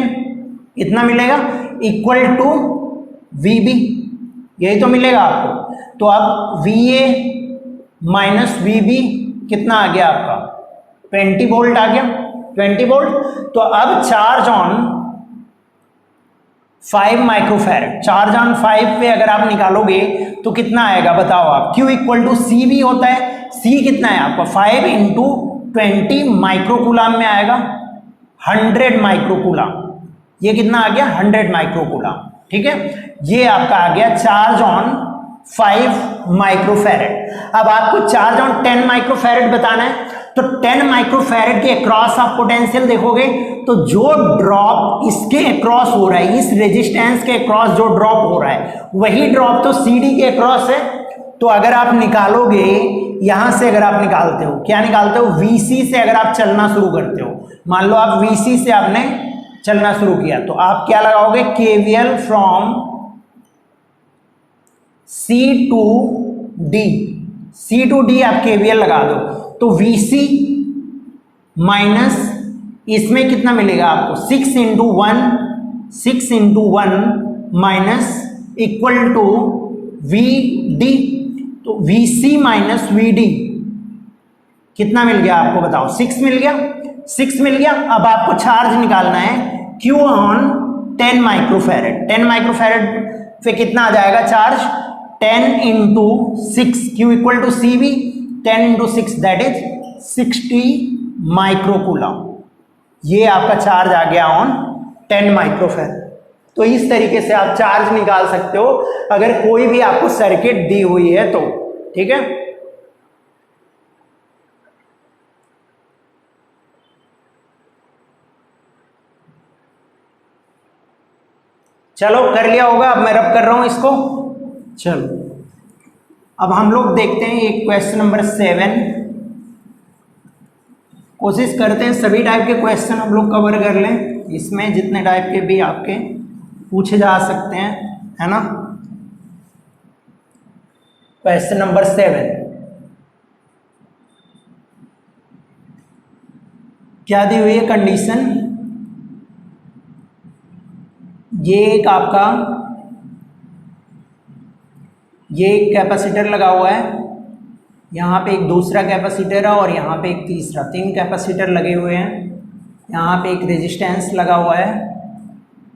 इतना मिलेगा, इक्वल टू वीबी, यही तो मिलेगा आपको। तो अब वीए माइनस वीबी कितना आ गया आपका, 20 वोल्ट आ गया, 20 वोल्ट। तो अब charge on 5 microfarad, charge on 5 पे अगर आप निकालोगे तो कितना आएगा बताओ आप, Q इक्वल टू सी भी होता है, C कितना है आपका 5 इंटू 20 माइक्रोकूलाम में आएगा, 100 माइक्रोकूलाम, ये कितना आ गया 100 माइक्रोकूलाम। ठीक है, ये आपका आ गया चार्ज ऑन 5 माइक्रोफैरड। अब आपको चार्ज ऑन 10 माइक्रोफैरड बताना है, तो 10 माइक्रोफैरड के अक्रॉस आप पोटेंशियल देखोगे तो जो ड्रॉप इसके अक्रॉस हो रहा है, इस रेजिस्टेंस के अक्रॉस जो ड्रॉप हो रहा है, वही ड्रॉप तो CD के अक्रॉस है। तो अगर आप निकालोगे यहां से, अगर आप निकालते हो, क्या निकालते हो, VC से अगर आप चलना शुरू करते हो, मान लो आप VC से आपने चलना शुरू किया, तो आप क्या लगाओगे, KVL from C to D, C to D आप KVL लगा दो, तो VC माइनस इसमें कितना मिलेगा आपको 6 into 1 minus equal to VD, तो VC माइनस VD कितना मिल गया आपको बताओ, 6 मिल गया, 6 मिल गया। अब आपको चार्ज निकालना है Q ऑन 10 माइक्रोफैरेड। 10 माइक्रोफैरेड पे कितना आ जाएगा charge? 10 into 6, Q equal to C V, 10 into 6 that is 60 microcoulomb. ये आपका चार्ज आ गया ऑन 10 माइक्रोफैरेड। तो इस तरीके से आप चार्ज निकाल सकते हो अगर कोई भी आपको सर्किट दी हुई है तो, ठीक है। चलो कर लिया होगा, अब मैं रब कर रहा हूं इसको। चलो अब हम लोग देखते हैं एक क्वेश्चन नंबर 7। कोशिश करते हैं सभी टाइप के क्वेश्चन हम लोग कवर कर लें, इसमें जितने टाइप के भी आपके पूछे जा सकते हैं, है ना। क्वेश्चन नंबर 7 क्या दी हुई है कंडीशन? ये एक आपका ये एक कैपेसिटर लगा हुआ है, यहाँ पे एक दूसरा कैपेसिटर है और यहाँ पे एक तीसरा, 3 कैपेसिटर लगे हुए हैं। यहाँ पे एक रेजिस्टेंस लगा हुआ है,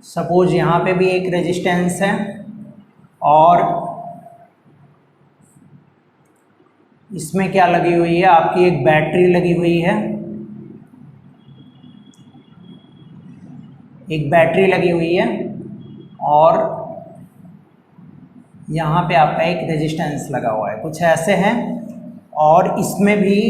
सपोज यहाँ पे भी एक रेजिस्टेंस है और इसमें क्या लगी हुई है आपकी? एक बैटरी लगी हुई है, एक बैटरी लगी हुई है और यहाँ पे आपका एक रेजिस्टेंस लगा हुआ है, कुछ ऐसे हैं। और इसमें भी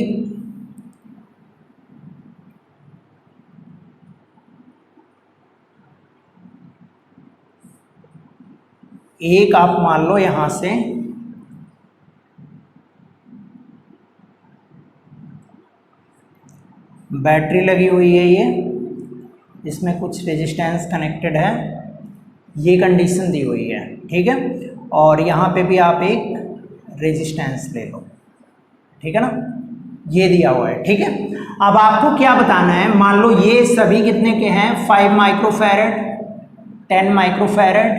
एक आप मान लो यहाँ से बैटरी लगी हुई है, ये इसमें कुछ रेजिस्टेंस कनेक्टेड है, ये कंडीशन दी हुई है, ठीक है। और यहाँ पे भी आप एक रेजिस्टेंस ले लो, ठीक है ना, ये दिया हुआ है, ठीक है। अब आपको क्या बताना है? मान लो ये सभी कितने के हैं? 5 माइक्रोफैरेड, 10 माइक्रोफैरेड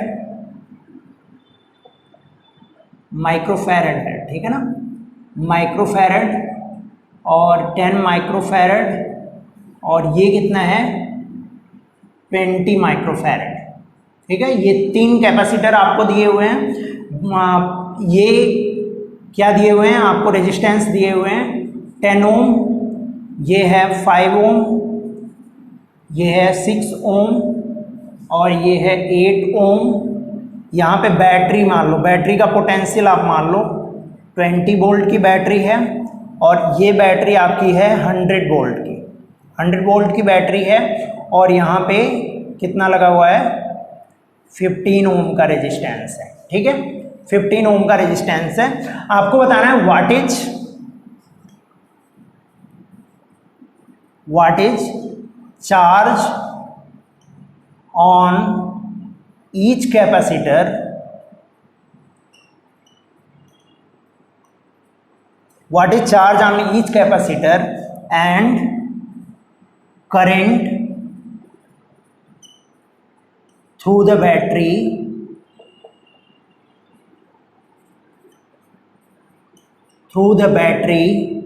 है, ठीक है ना, माइक्रोफैरेड और 10 माइक्रोफैरेड और ये कितना है? 20 माइक्रोफैरेड, ठीक है। ये 3 कैपेसिटर आपको दिए हुए हैं। ये क्या दिए हुए हैं आपको? रेजिस्टेंस दिए हुए हैं 10 ओम, ये है 5 ओम, ये है 6 ओम और ये है 8 ओम। यहाँ पे बैटरी मान लो, बैटरी का पोटेंशियल आप मान लो 20 वोल्ट की बैटरी है और ये बैटरी आपकी है 100 वोल्ट की, 100 वोल्ट की बैटरी है और यहाँ पे कितना लगा हुआ है? 15 ओम का रेजिस्टेंस है, ठीक है, 15 ओम का रेजिस्टेंस है। आपको बताना है what is charge on each capacitor, what is charge on each capacitor and current through the battery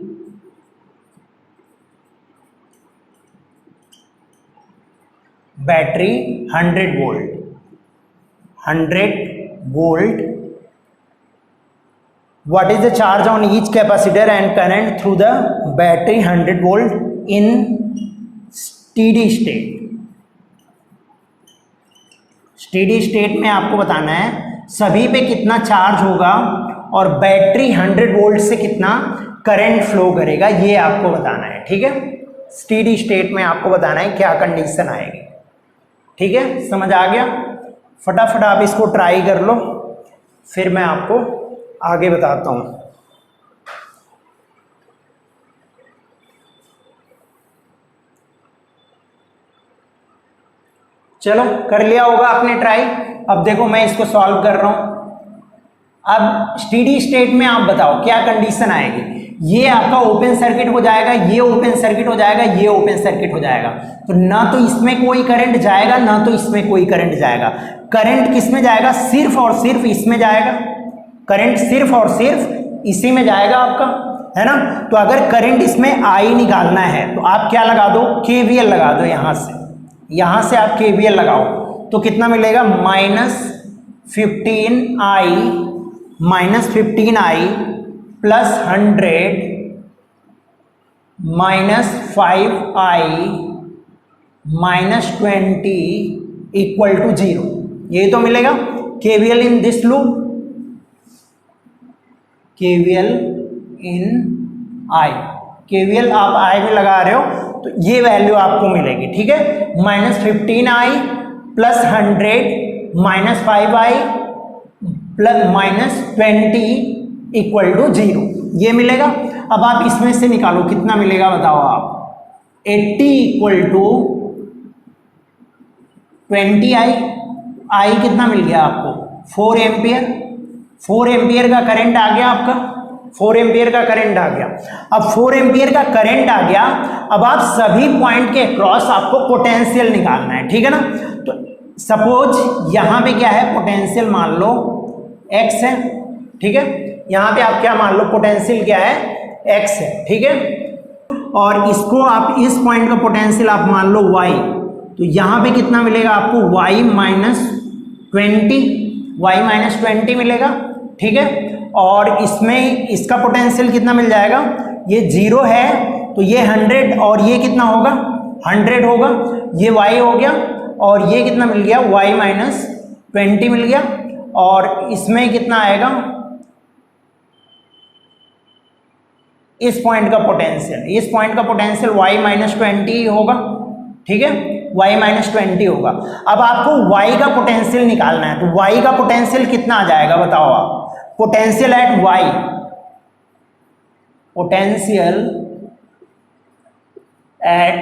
battery 100 volt, what is the charge on each capacitor and current through the battery 100 volt in steady state। Steady state में आपको बताना है सभी पे कितना charge होगा और battery 100 volt से कितना करंट फ्लो करेगा, ये आपको बताना है, ठीक है। स्टेडी स्टेट में आपको बताना है क्या कंडीशन आएगी, ठीक है, समझ आ गया। फटाफट आप इसको ट्राई कर लो, फिर मैं आपको आगे बताता हूँ। चलो कर लिया होगा आपने ट्राई। अब देखो मैं इसको सॉल्व कर रहा हूं। अब स्टेडी स्टेट में आप बताओ क्या कंडीशन आएगी। ये आपका ओपन सर्किट हो जाएगा, ये ओपन सर्किट हो जाएगा, ये ओपन सर्किट हो जाएगा, तो ना तो इसमें कोई करंट जाएगा ना तो इसमें कोई करंट जाएगा। करंट किस में जाएगा? सिर्फ और सिर्फ इसमें जाएगा। करंट सिर्फ और सिर्फ इसी में जाएगा आपका, है ना। तो अगर करंट इसमें आई निकालना है तो आप क्या लगा दो? KVL लगा दो। यहां से आप KVL लगाओ तो कितना मिलेगा, -15i plus 100 -5i -20 equal to 0। ये तो मिलेगा। KVL in this loop, KVL in I, KVL आप I में लगा रहे हो तो ये वैल्यू आपको मिलेगी, ठीक है। -15i plus 100 -5i plus -20 equal to 0, ये मिलेगा। अब आप इसमें से निकालो कितना मिलेगा, बताओ आप। 80 इक्वल टू 20i, आई कितना मिल गया आपको, 4 एम्पियर। 4 एम्पियर का करंट आ गया आपका, 4 एम्पियर का करंट आ गया। अब 4 एम्पियर का करंट आ गया, अब आप सभी पॉइंट के क्रॉस आपको पोटेंशियल निकालना है, ठीक है ना। तो सपोज यहां पे क्या है, पोटेंशियल मान लो x है, ठीक है। यहां पे आप क्या मान लो, पोटेंशियल क्या है, x है, ठीक है। और इसको आप इस पॉइंट का पोटेंशियल आप मान लो y, तो यहां पे कितना मिलेगा आपको, y -20 मिलेगा, ठीक है। और इसमें इसका पोटेंशियल कितना मिल जाएगा, ये 0 है तो ये 100 और ये कितना होगा, 100 होगा, ये y हो गया। और ये कितना मिल गया, y -20 मिल गया। और इसमें कितना आएगा, इस पॉइंट का पोटेंशियल, इस पॉइंट का पोटेंशियल y -20 होगा, ठीक है, y -20 होगा। अब आपको y का पोटेंशियल निकालना है, तो y का पोटेंशियल कितना आ जाएगा, बताओ आप। Potential at y, potential at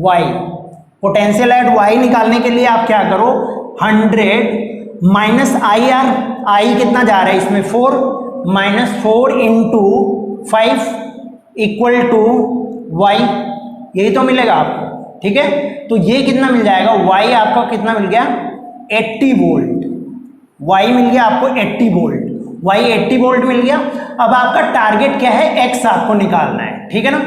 y, potential at y निकालने के लिए आप क्या करो, 100 माइनस IR, I कितना जा रहा है इसमें, 4 -4 इंटू 5 इक्वल टू y, यही तो मिलेगा आपको, ठीक है। तो ये कितना मिल जाएगा, y आपका कितना मिल गया, 80 वोल्ट, y मिल गया आपको 80 वोल्ट, y 80 वोल्ट मिल गया। अब आपका टारगेट क्या है, x आपको निकालना है, ठीक है ना।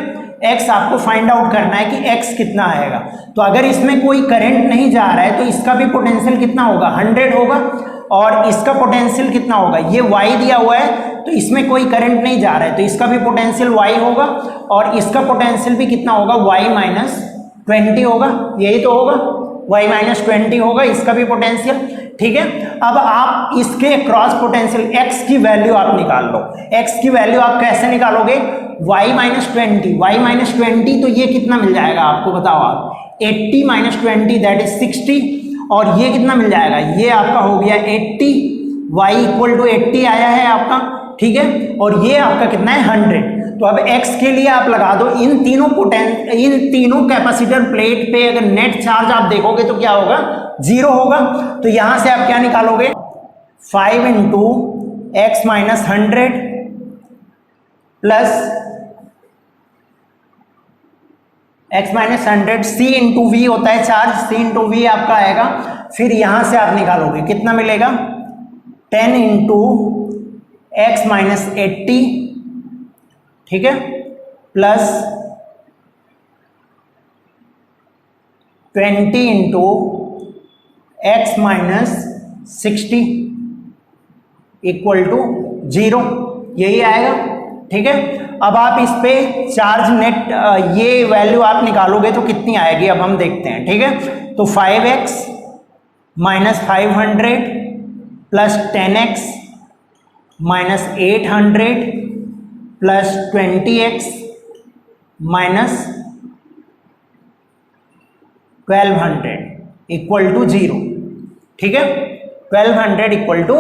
x आपको फाइंड आउट करना है कि x कितना आएगा। तो अगर इसमें कोई करंट नहीं जा रहा है तो इसका भी पोटेंशियल कितना होगा, 100 होगा। और इसका पोटेंशियल कितना होगा, ये y दिया हुआ है तो इसमें कोई करंट नहीं जा रहा है तो इसका भी पोटेंशियल y होगा। और इसका पोटेंशियल भी कितना होगा, y -20 होगा, यही तो होगा, y -20 होगा इसका भी पोटेंशियल, ठीक है। अब आप इसके क्रॉस पोटेंशियल x की वैल्यू आप निकाल लो। x की वैल्यू आप कैसे निकालोगे, y -20 तो ये कितना मिल जाएगा आपको, बताओ आप। 80 -20 दैट इज 60, और ये कितना मिल जाएगा, ये आपका हो गया 80, y इक्वल टू 80 आया है आपका, ठीक है। और ये आपका कितना है, 100। तो अब x के लिए आप लगा दो, इन तीनों कैपेसिटर प्लेट पे अगर नेट चार्ज आप देखोगे तो क्या होगा, 0 होगा। तो यहां से आप क्या निकालोगे, 5 into x -100 plus x -100, c into V होता है चार्ज, c इंटू वी आपका आएगा। फिर यहां से आप निकालोगे कितना मिलेगा, 10 इंटू x -80, ठीक है, plus 20 into x -60 equal to 0, यही आएगा, ठीक है। अब आप इस पे चार्ज नेट ये वैल्यू आप निकालोगे तो कितनी आएगी, अब हम देखते हैं, ठीक है। तो 5x -500 plus 10x -800 plus 20x -1200 equal to 0, ठीक है। 1200 इक्वल टू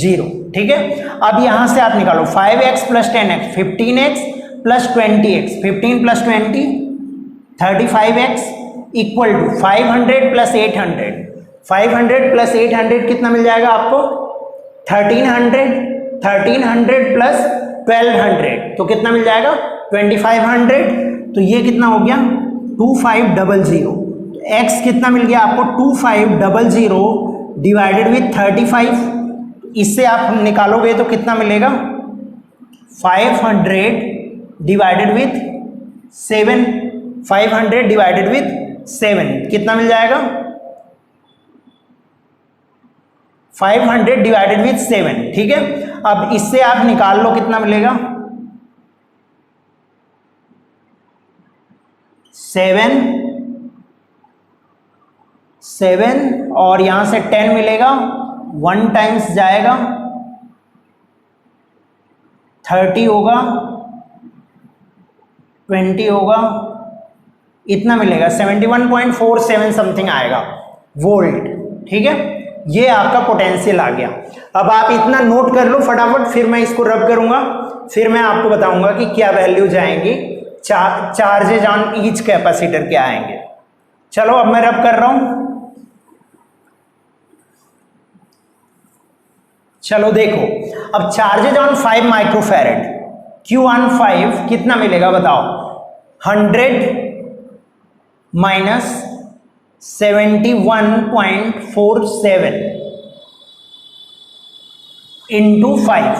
0, ठीक है। अब यहां से आप निकालो 5x plus 10x 15x plus 20x, 15 plus 20 35x equal to 500 plus 800, 500 plus 800 कितना मिल जाएगा आपको, 1300 प्लस 1200 तो कितना मिल जाएगा, 2500। तो ये कितना हो गया, 2500। x कितना मिल गया आपको, 2500 डिवाइडेड विथ 35, इससे आप निकालोगे तो कितना मिलेगा, 500 डिवाइडेड विथ 7, 500 डिवाइडेड विथ 7 कितना मिल जाएगा, 500 डिवाइडेड विथ 7, ठीक है। अब इससे आप निकाल लो कितना मिलेगा, 7 और यहां से 10 मिलेगा, 1 टाइम्स जाएगा, 30 होगा, 20 होगा, इतना मिलेगा, 71.47 समथिंग आएगा वोल्ट, ठीक है। ये आपका पोटेंशियल आ गया। अब आप इतना नोट कर लो फटाफट, फिर मैं इसको रब करूंगा, फिर मैं आपको बताऊंगा कि क्या वैल्यू जाएंगी, चार्जेज ऑन ईच कैपेसिटर क्या आएंगे। चलो अब मैं रब कर रहा हूं। चलो देखो, अब charges on 5 microfarad, Q on 5 कितना मिलेगा बताओ, 100 माइनस 71.47 इंटू 5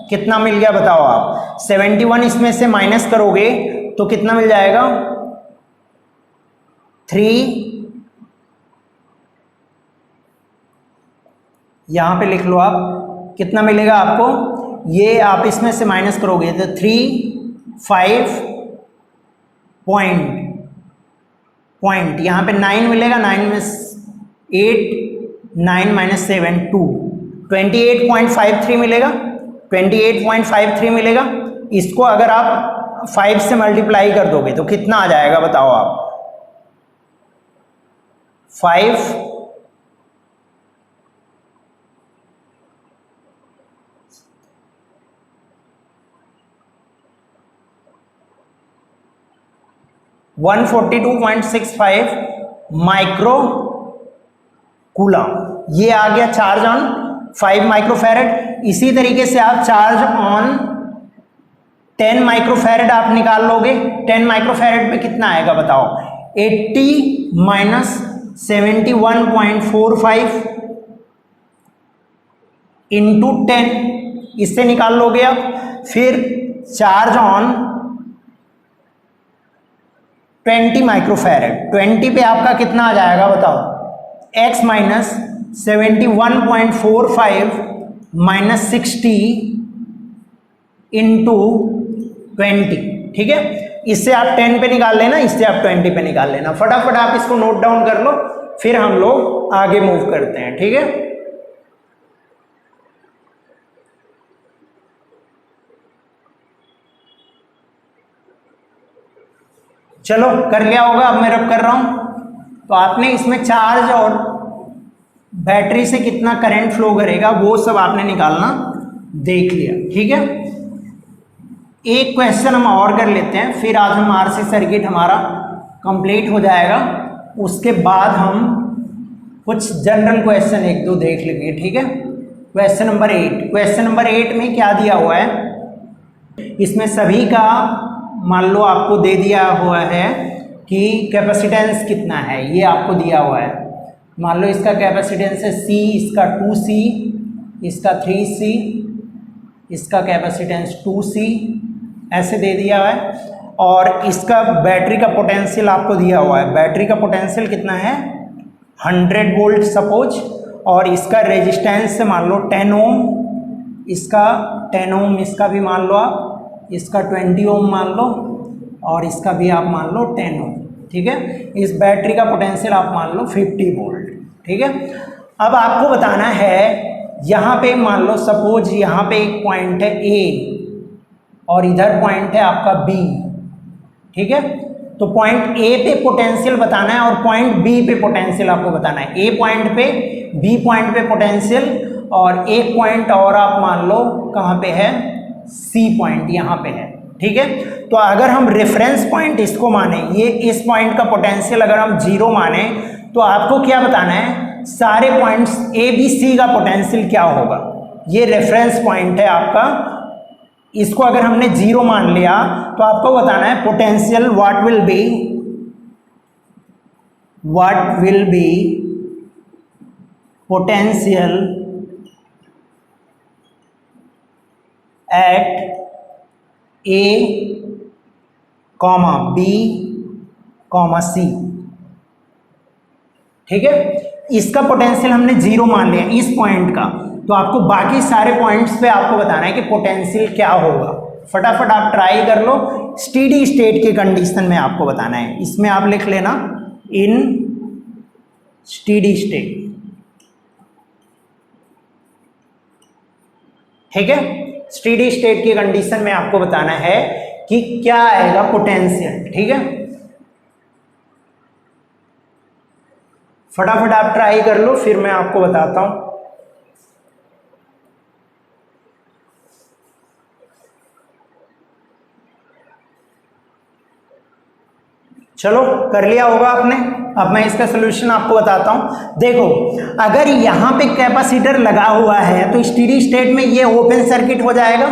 कितना मिल गया बताओ आप। 71 इसमें से माइनस करोगे तो कितना मिल जाएगा, 3, यहां पे लिख लो आप, कितना मिलेगा आपको, ये आप इसमें से माइनस करोगे तो 3, 5 पॉइंट यहां पे 9 मिलेगा, 9 में 8, 9 माइनस 7 2, 28.53 मिलेगा, 28.53 मिलेगा। इसको अगर आप 5 से मल्टीप्लाई कर दोगे तो कितना आ जाएगा बताओ आप, 5 142.65 माइक्रो कूलम, ये आ गया चार्ज ऑन 5 माइक्रोफैरेड। इसी तरीके से आप चार्ज ऑन 10 माइक्रोफैरेड आप निकाल लोगे, 10 माइक्रोफैरेड में कितना आएगा बताओ, 80 माइनस 71.45 इंटू 10, इससे निकाल लोगे आप। फिर चार्ज ऑन 20 माइक्रोफैरेड, 20 पे आपका कितना आ जाएगा बताओ, x माइनस 71.45 माइनस 60 इंटू 20, ठीक है। इससे आप 10 पे निकाल लेना, इससे आप 20 पे निकाल लेना, फटाफट आप इसको नोट डाउन कर लो, फिर हम लोग आगे मूव करते हैं, ठीक है। चलो कर लिया होगा, अब मैं रब कर रहा हूं। तो आपने इसमें चार्ज और बैटरी से कितना करंट फ्लो करेगा वो सब आपने निकालना देख लिया, ठीक है। एक क्वेश्चन हम और कर लेते हैं, फिर आज हम आरसी सर्किट हमारा कंप्लीट हो जाएगा। उसके बाद हम कुछ जनरल क्वेश्चन एक दो देख लेंगे, ठीक है। क्वेश्चन नंबर 8, क्वेश्चन नंबर 8 में क्या दिया हुआ है, इसमें सभी का मान लो आपको दे दिया हुआ है कि कैपेसिटेंस कितना है, ये आपको दिया हुआ है। मान लो इसका कैपेसिटेंस है C, इसका 2C, इसका 3C, इसका कैपेसिटेंस 2C, ऐसे दे दिया हुआ है। और इसका बैटरी का पोटेंशियल आपको दिया हुआ है, बैटरी का पोटेंशियल कितना है 100 वोल्ट सपोज, और इसका रेजिस्टेंस मान लो 10 ओम, इसका 10 ओम, इसका भी मान लो आप, इसका 20 ओम मान लो, और इसका भी आप मान लो 10 ओम, ठीक है। इस बैटरी का पोटेंशियल आप मान लो 50 वोल्ट, ठीक है। अब आपको बताना है, यहाँ पे मान लो सपोज यहाँ पे एक पॉइंट है A और इधर पॉइंट है आपका B, ठीक है। तो पॉइंट A पे पोटेंशियल बताना है और पॉइंट B पे पोटेंशियल आपको बताना है। A पॉइंट पे, B पॉइंट पे पोटेंशियल, और एक पॉइंट और आप मान लो कहाँ पे है, C पॉइंट यहाँ पे है, ठीक है। तो अगर हम रेफरेंस पॉइंट इसको माने, ये इस पॉइंट का पोटेंशियल अगर हम 0 माने, तो आपको क्या बताना है, सारे पॉइंट्स A B C का पोटेंशियल क्या होगा। ये रेफरेंस पॉइंट है आपका, इसको अगर हमने 0 मान लिया तो आपको बताना है potential what will be potential at A, B, C, ठीक है। इसका पोटेंशियल हमने 0 मान लिया इस पॉइंट का, तो आपको बाकी सारे पॉइंट्स पे आपको बताना है कि पोटेंशियल क्या होगा। फटाफट आप ट्राई कर लो, स्टेडी स्टेट की कंडीशन में आपको बताना है। इसमें आप लिख लेना इन स्टेडी स्टेट, ठीक है। स्टेडी स्टेट की कंडीशन में आपको बताना है कि क्या आएगा पोटेंशियल, ठीक है। फटाफट आप ट्राई कर लो, फिर मैं आपको बताता हूं। चलो कर लिया होगा आपने। अब मैं इसका सोल्यूशन आपको बताता हूं। देखो, अगर यहां पे कैपेसिटर लगा हुआ है तो स्टेडी स्टेट में ये ओपन सर्किट हो जाएगा।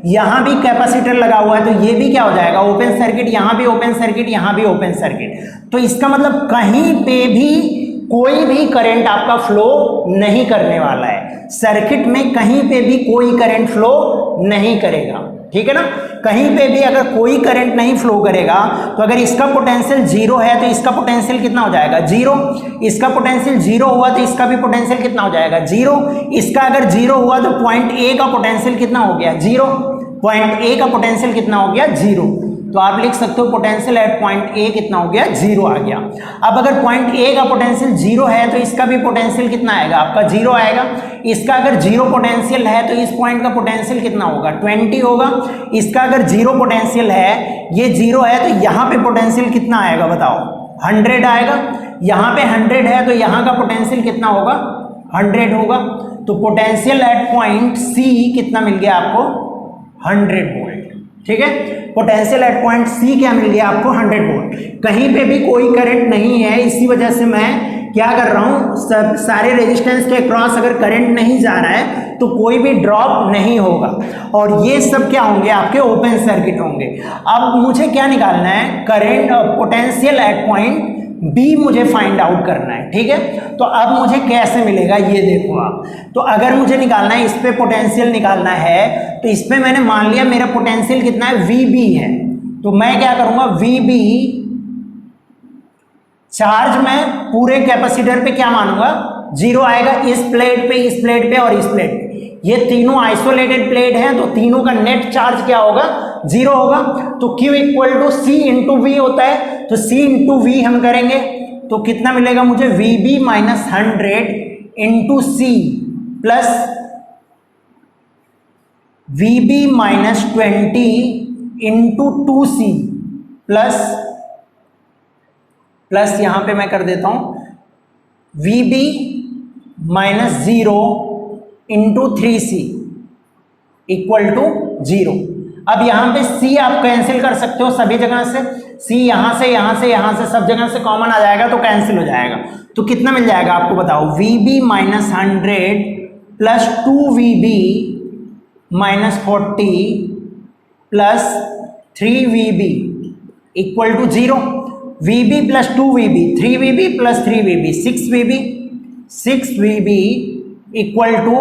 यहां भी कैपेसिटर लगा हुआ है तो ये भी क्या हो जाएगा, ओपन सर्किट। यहां भी ओपन सर्किट, यहां भी ओपन सर्किट। तो इसका मतलब कहीं पे भी कोई भी करंट आपका फ्लो नहीं करने वाला है। सर्किट में कहीं पे भी कोई करंट फ्लो नहीं करेगा, ठीक है ना। कहीं पे भी अगर कोई करंट नहीं फ्लो करेगा, तो अगर इसका पोटेंशियल 0 है तो इसका पोटेंशियल कितना हो जाएगा, 0। इसका पोटेंशियल 0 हुआ तो इसका भी पोटेंशियल कितना हो जाएगा, 0। इसका अगर 0 हुआ तो पॉइंट ए का पोटेंशियल कितना हो गया, 0। पॉइंट ए का पोटेंशियल कितना हो गया, 0। तो आप लिख सकते हो पोटेंशियल एट पॉइंट ए कितना हो गया, 0 आ गया। अब अगर पॉइंट ए का पोटेंशियल 0 है तो इसका भी पोटेंशियल कितना आएगा, आपका 0 आएगा। इसका अगर 0 पोटेंशियल है तो इस पॉइंट का पोटेंशियल कितना होगा, 20 होगा। इसका अगर 0 पोटेंशियल है, ये 0 है, तो यहाँ पे पोटेंशियल कितना आएगा बताओ, 100 आएगा। यहाँ पे 100 है तो यहाँ का पोटेंशियल कितना होगा, 100 होगा। तो पोटेंशियल एट पॉइंट सी कितना मिल गया आपको, 100 वोल्ट, ठीक है। पोटेंशियल एट पॉइंट सी क्या मिल गया आपको, 100 वोल्ट। कहीं पे भी कोई करंट नहीं है, इसी वजह से मैं क्या कर रहा हूं, सब सारे रेजिस्टेंस के अक्रॉस अगर करंट नहीं जा रहा है तो कोई भी ड्रॉप नहीं होगा, और ये सब क्या होंगे, आपके ओपन सर्किट होंगे। अब मुझे क्या निकालना है, current potential at point B मुझे फाइंड आउट करना है, ठीक है। तो अब मुझे कैसे मिलेगा ये देखो आप। तो अगर मुझे निकालना है, इस पे पोटेंशियल निकालना है, तो इस पे मैंने मान लिया मेरा पोटेंशियल कितना है, VB है। तो मैं क्या करूंगा, VB चार्ज में पूरे कैपेसिटर पे क्या मानूंगा, 0 आएगा। इस प्लेट पे और इस प्लेट पे, ये तीनों आइसोलेटेड प्लेट हैं, तो तीनों का नेट चार्ज क्या होगा, 0 होगा। तो Q equal to C into V होता है, तो C इंटू V हम करेंगे तो कितना मिलेगा मुझे, VB minus 100 into C plus VB minus 20 into 2C plus यहां पे मैं कर देता हूं VB minus 0 into 3C equal to 0। अब यहां पे C आप कैंसिल कर सकते हो सभी जगह से, C यहां से सब जगह से कॉमन आ जाएगा तो कैंसिल हो जाएगा। तो कितना मिल जाएगा आपको बताओ, VB minus 100 plus 2VB minus 40 plus 3VB equal to 0। VB plus 2VB, 3VB plus 3VB 6VB equal to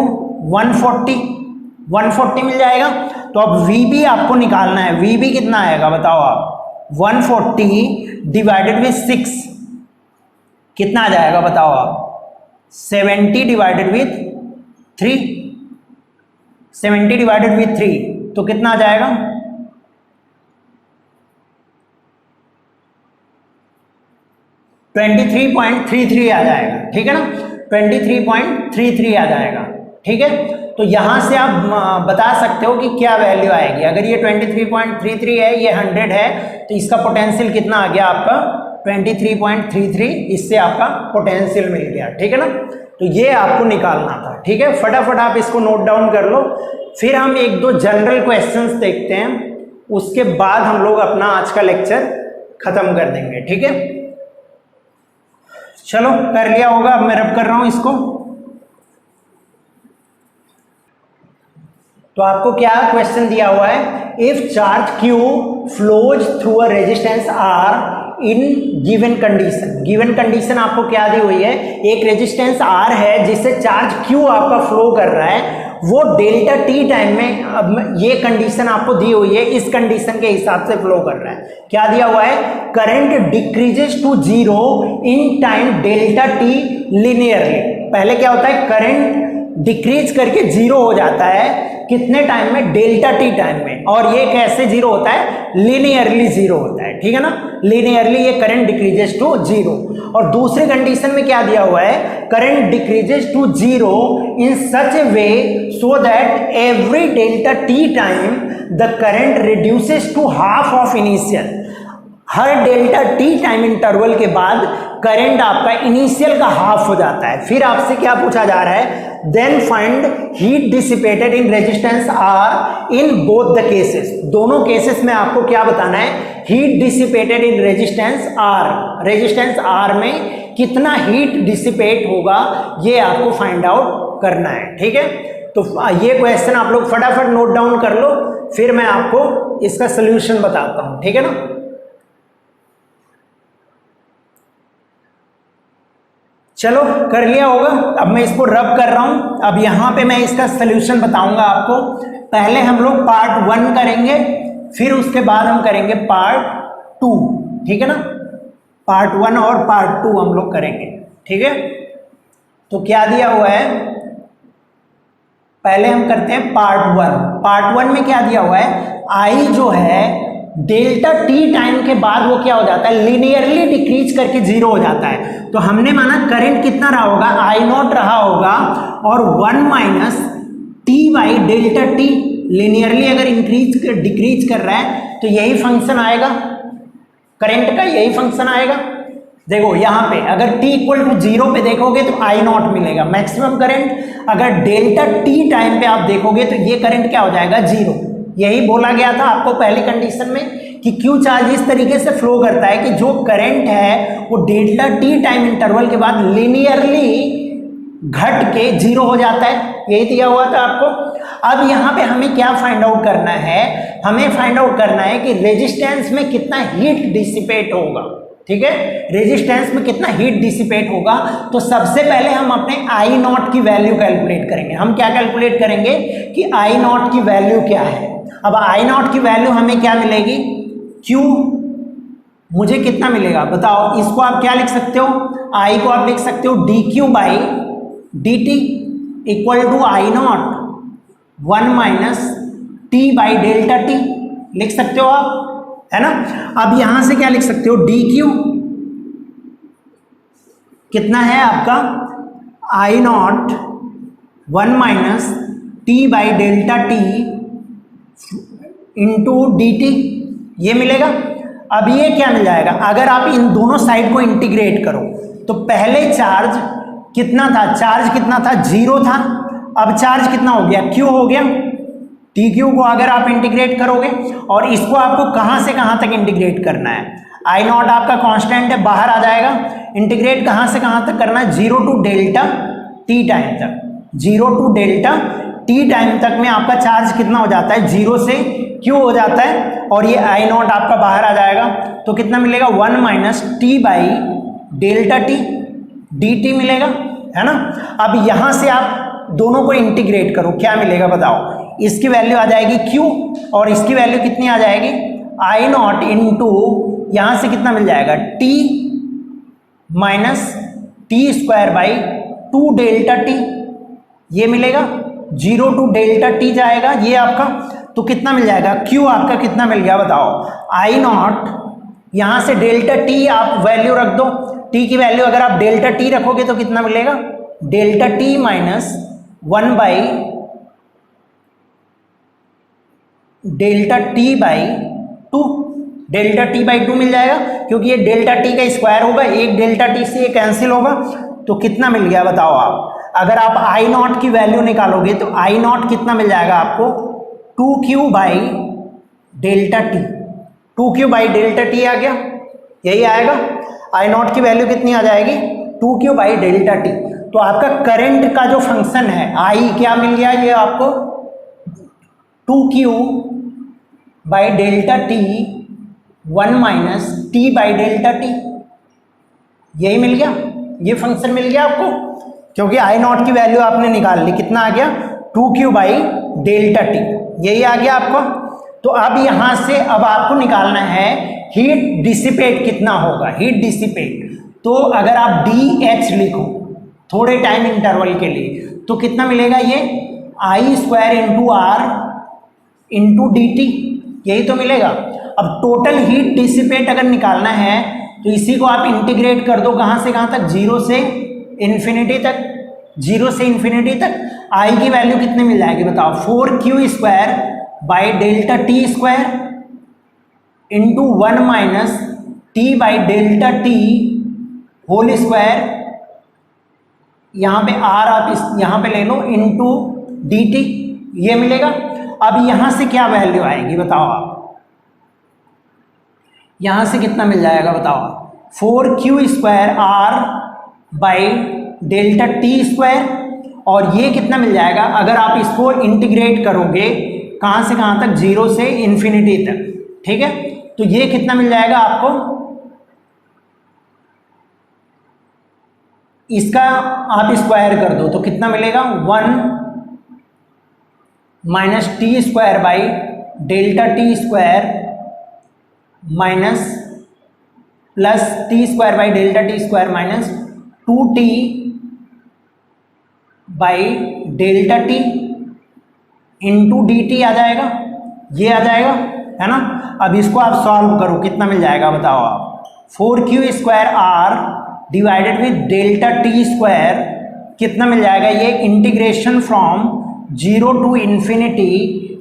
140 मिल जाएगा। तो अब VB आपको निकालना है, VB कितना आएगा बताओ आप, 140 डिवाइडेड विथ 6 कितना आ जाएगा बताओ आप, 70 डिवाइडेड विथ 3, 70 डिवाइडेड विथ 3 तो कितना आ जाएगा, 23.33 आ जाएगा, ठीक है ना, 23.33 आ जाएगा, ठीक है। तो यहां से आप बता सकते हो कि क्या वैल्यू आएगी। अगर ये 23.33 है, ये 100 है, तो इसका पोटेंशियल कितना आ गया आपका, 23.33। इससे आपका पोटेंशियल मिल गया, ठीक है ना। तो ये आपको निकालना था, ठीक है। फटाफट आप इसको नोट डाउन कर लो, फिर हम एक दो जनरल क्वेश्चंस देखते हैं, उसके बाद हम लोग अपना आज का लेक्चर खत्म कर देंगे, ठीक है। चलो कर लिया होगा, अब मैं रब कर रहा हूं इसको। तो आपको क्या क्वेश्चन दिया हुआ है, if charge Q flows through a resistance R in given condition. Given condition आपको क्या दी हुई है, एक रेजिस्टेंस R है जिससे चार्ज Q आपका फ्लो कर रहा है, वो डेल्टा टी टाइम में, अब ये कंडीशन आपको दी हुई है, इस कंडीशन के हिसाब से फ्लो कर रहा है। क्या दिया हुआ है, current decreases to zero in time delta T linearly. पहले क्या होता है, करंट डिक्रीज करके जीरो हो जाता है कितने टाइम में, डेल्टा टी टाइम में, और ये कैसे जीरो होता है, लिनियरली जीरो होता है, ठीक है ना, लिनियरली ये करंट डिक्रीजेस टू जीरो। और दूसरे कंडीशन में क्या दिया हुआ है, current decreases to zero in such a way so that every delta T time the current reduces to half of initial. हर डेल्टा टी टाइम इंटरवल के बाद करंट आपका इनिशियल का हाफ हो जाता है। फिर आपसे क्या पूछा जा रहा है, then find heat dissipated in resistance R in both the cases. दोनों केसेस में आपको क्या बताना है, heat dissipated in resistance R, resistance R में कितना हीट डिसिपेट होगा ये आपको फाइंड आउट करना है, ठीक है। तो ये क्वेश्चन आप लोग फटाफट नोट डाउन कर लो, फिर मैं आपको इसका सोल्यूशन बताता हूं, ठीक है ना। चलो कर लिया होगा, अब मैं इसको रब कर रहा हूं। अब यहां पे मैं इसका सोल्यूशन बताऊंगा आपको। पहले हम लोग पार्ट 1 करेंगे, फिर उसके बाद हम करेंगे पार्ट 2, ठीक है ना। पार्ट 1 और पार्ट 2 हम लोग करेंगे, ठीक है। तो क्या दिया हुआ है, पहले हम करते हैं पार्ट 1। पार्ट 1 में क्या दिया हुआ है, आई जो है डेल्टा टी टाइम के बाद वो क्या हो जाता है, लिनियरली डिक्रीज करके जीरो हो जाता है। तो हमने माना करंट कितना रहा होगा, आई नॉट रहा होगा, और 1 minus T by delta T, linearly अगर इंक्रीज डिक्रीज कर रहा है तो यही फंक्शन आएगा करंट का, यही फंक्शन आएगा। देखो यहाँ पे अगर t इक्वल टू जीरो पे देखोगे तो आई नॉट मिलेगा मैक्सिमम करंट, अगर डेल्टा टी टाइम पे आप देखोगे तो ये करंट क्या हो जाएगा, जीरो। यही बोला गया था आपको पहली कंडीशन में कि क्यू चार्ज इस तरीके से फ्लो करता है कि जो करंट है वो डेल्टा टी टाइम इंटरवल के बाद लिनियरली घट के जीरो हो जाता है, यही दिया हुआ था आपको। अब यहाँ पे हमें क्या फाइंड आउट करना है, हमें फाइंड आउट करना है कि रेजिस्टेंस में कितना हीट डिसिपेट होगा, ठीक है। रेजिस्टेंस में कितना हीट डिसिपेट होगा, तो सबसे पहले हम अपने आई नॉट की वैल्यू कैलकुलेट करेंगे। हम क्या कैलकुलेट करेंगे कि आई नॉट की वैल्यू क्या है। अब आई नॉट की वैल्यू हमें क्या मिलेगी, क्यू, मुझे कितना मिलेगा बताओ। इसको आप क्या लिख सकते हो, आई को आप लिख सकते हो D Q by D T equal to I naught 1 minus T by delta T, लिख सकते हो आप, है ना। अब यहां से क्या लिख सकते हो, डी क्यू कितना है आपका, I naught 1 minus T by delta T into D T, ये मिलेगा। अब ये क्या मिल जाएगा, अगर आप इन दोनों साइड को इंटीग्रेट करो तो पहले चार्ज कितना था, चार्ज कितना था, जीरो था, अब चार्ज कितना हो गया, क्यू हो गया। टी क्यू को अगर आप इंटीग्रेट करोगे, और इसको आपको कहां से कहां तक इंटीग्रेट करना है, आई नॉट आपका कांस्टेंट है, बाहर आ जाएगा। इंटीग्रेट कहां से कहां तक करना है, zero to delta T time तक, zero to delta T time तक में आपका चार्ज कितना हो जाता है, जीरो से क्यू हो जाता है, और ये आई नॉट आपका बाहर आ जाएगा। तो कितना मिलेगा, 1 minus T by delta T D T मिलेगा, है ना। अब यहां से आप दोनों को इंटीग्रेट करो, क्या मिलेगा बताओ। इसकी वैल्यू आ जाएगी क्यू, और इसकी वैल्यू कितनी आ जाएगी, आई नॉट इंटू यहां से कितना मिल जाएगा, T minus T square by 2 delta T, ये मिलेगा। जीरो टू डेल्टा टी जाएगा ये आपका, तो कितना मिल जाएगा, क्यू आपका कितना मिल गया बताओ, आई नॉट, यहां से डेल्टा टी आप वैल्यू रख दो, टी की वैल्यू अगर आप डेल्टा टी रखोगे तो कितना मिलेगा, delta T minus 1 by delta T by 2, delta T by 2 मिल जाएगा, क्योंकि ये डेल्टा टी का स्क्वायर होगा, एक डेल्टा टी से ये कैंसिल होगा। तो कितना मिल गया बताओ आप, अगर आप आई नॉट की वैल्यू निकालोगे तो आई नॉट कितना मिल जाएगा आपको, 2q by delta T, 2q by delta T आ गया, यही आएगा। आई नॉट की वैल्यू कितनी आ जाएगी, 2q बाई डेल्टा टी। तो आपका करंट का जो फंक्शन है, आई क्या मिल गया ये आपको, 2q by delta T 1 minus T by delta T, यही मिल गया, ये फंक्शन मिल गया आपको, क्योंकि आई नॉट की वैल्यू आपने निकाल ली, कितना आ गया 2q बाई डेल्टा टी, यही आ गया आपको। तो अब यहां से अब आपको निकालना है हीट डिसिपेट कितना होगा, हीट डिसिपेट। तो अगर आप डी एच लिखो थोड़े टाइम इंटरवल के लिए तो कितना मिलेगा, ये I square into R into D T, यही तो मिलेगा। अब टोटल हीट डिसिपेट अगर निकालना है तो इसी को आप इंटीग्रेट कर दो, कहां से कहां तक, 0 से इन्फिनिटी तक, 0 से इन्फिनिटी तक। आई की वैल्यू कितनी मिल जाएगी बताओ, 4q square by delta T square into 1 minus T by delta T whole square, यहां पे आर आप इस यहां पे ले लो इंटू डी टी, ये मिलेगा। अब यहां से क्या वैल्यू आएगी बताओ आप, यहां से कितना मिल जाएगा बताओ, 4q square R by delta T square, और ये कितना मिल जाएगा अगर आप इसको इंटीग्रेट करोगे कहां से कहां तक, 0 से इन्फिनिटी तक, ठीक है। तो ये कितना मिल जाएगा आपको, इसका आप स्क्वायर कर दो तो कितना मिलेगा, 1 minus T square by delta T square minus plus T square by delta T square minus 2t by delta T into D T आ जाएगा, ये आ जाएगा, है ना। अब इसको आप सॉल्व करो, कितना मिल जाएगा बताओ आप, 4q square R divided with delta T square, कितना मिल जाएगा, ये इंटीग्रेशन फ्रॉम 0 टू इन्फिनिटी,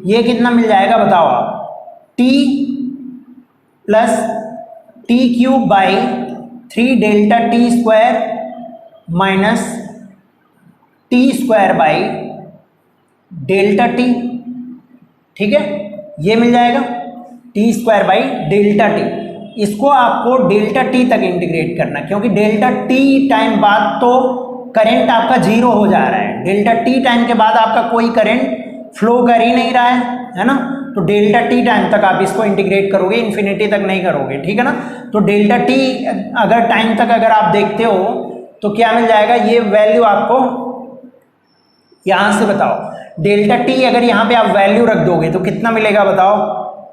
ये कितना मिल जाएगा बताओ आप, t plus T cube by 3 delta T square minus T square by delta T, ठीक है, ये मिल जाएगा T square by delta T. इसको आपको डेल्टा टी तक इंटीग्रेट करना, क्योंकि डेल्टा टी टाइम बाद तो करंट आपका 0 हो जा रहा है, डेल्टा टी टाइम के बाद आपका कोई करंट फ्लो कर ही नहीं रहा है ना। तो डेल्टा टी टाइम तक आप इसको इंटीग्रेट करोगे, इन्फिनिटी तक नहीं करोगे, ठीक है ना। तो डेल्टा टी अगर टाइम तक अगर आप देखते हो तो क्या मिल जाएगा, ये वैल्यू आपको यहां से बताओ, डेल्टा टी अगर यहां पे आप वैल्यू रख दोगे तो कितना मिलेगा बताओ,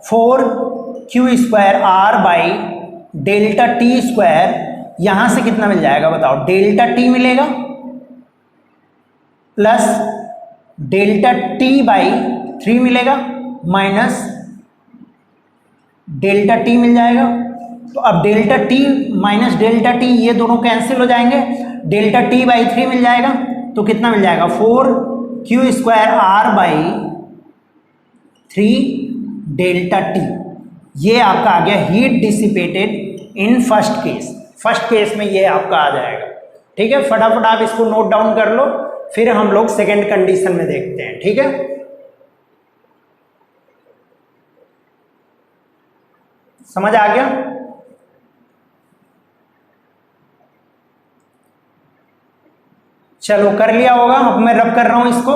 4q square R by delta T square, यहां से कितना मिल जाएगा बताओ, डेल्टा टी मिलेगा प्लस डेल्टा टी बाई 3 मिलेगा माइनस डेल्टा टी मिल जाएगा। तो अब delta T minus delta T ये दोनों कैंसिल हो जाएंगे, डेल्टा टी बाई 3 मिल जाएगा, तो कितना मिल जाएगा, 4q square R by 3 delta T, ये आपका आ गया heat dissipated in first case. First case में ये आपका आ जाएगा, ठीक है। फटाफट आप इसको नोट डाउन कर लो, फिर हम लोग सेकेंड कंडीशन में देखते हैं, ठीक है। समझ आ गया, चलो कर लिया होगा। अब मैं रब कर रहा हूं इसको,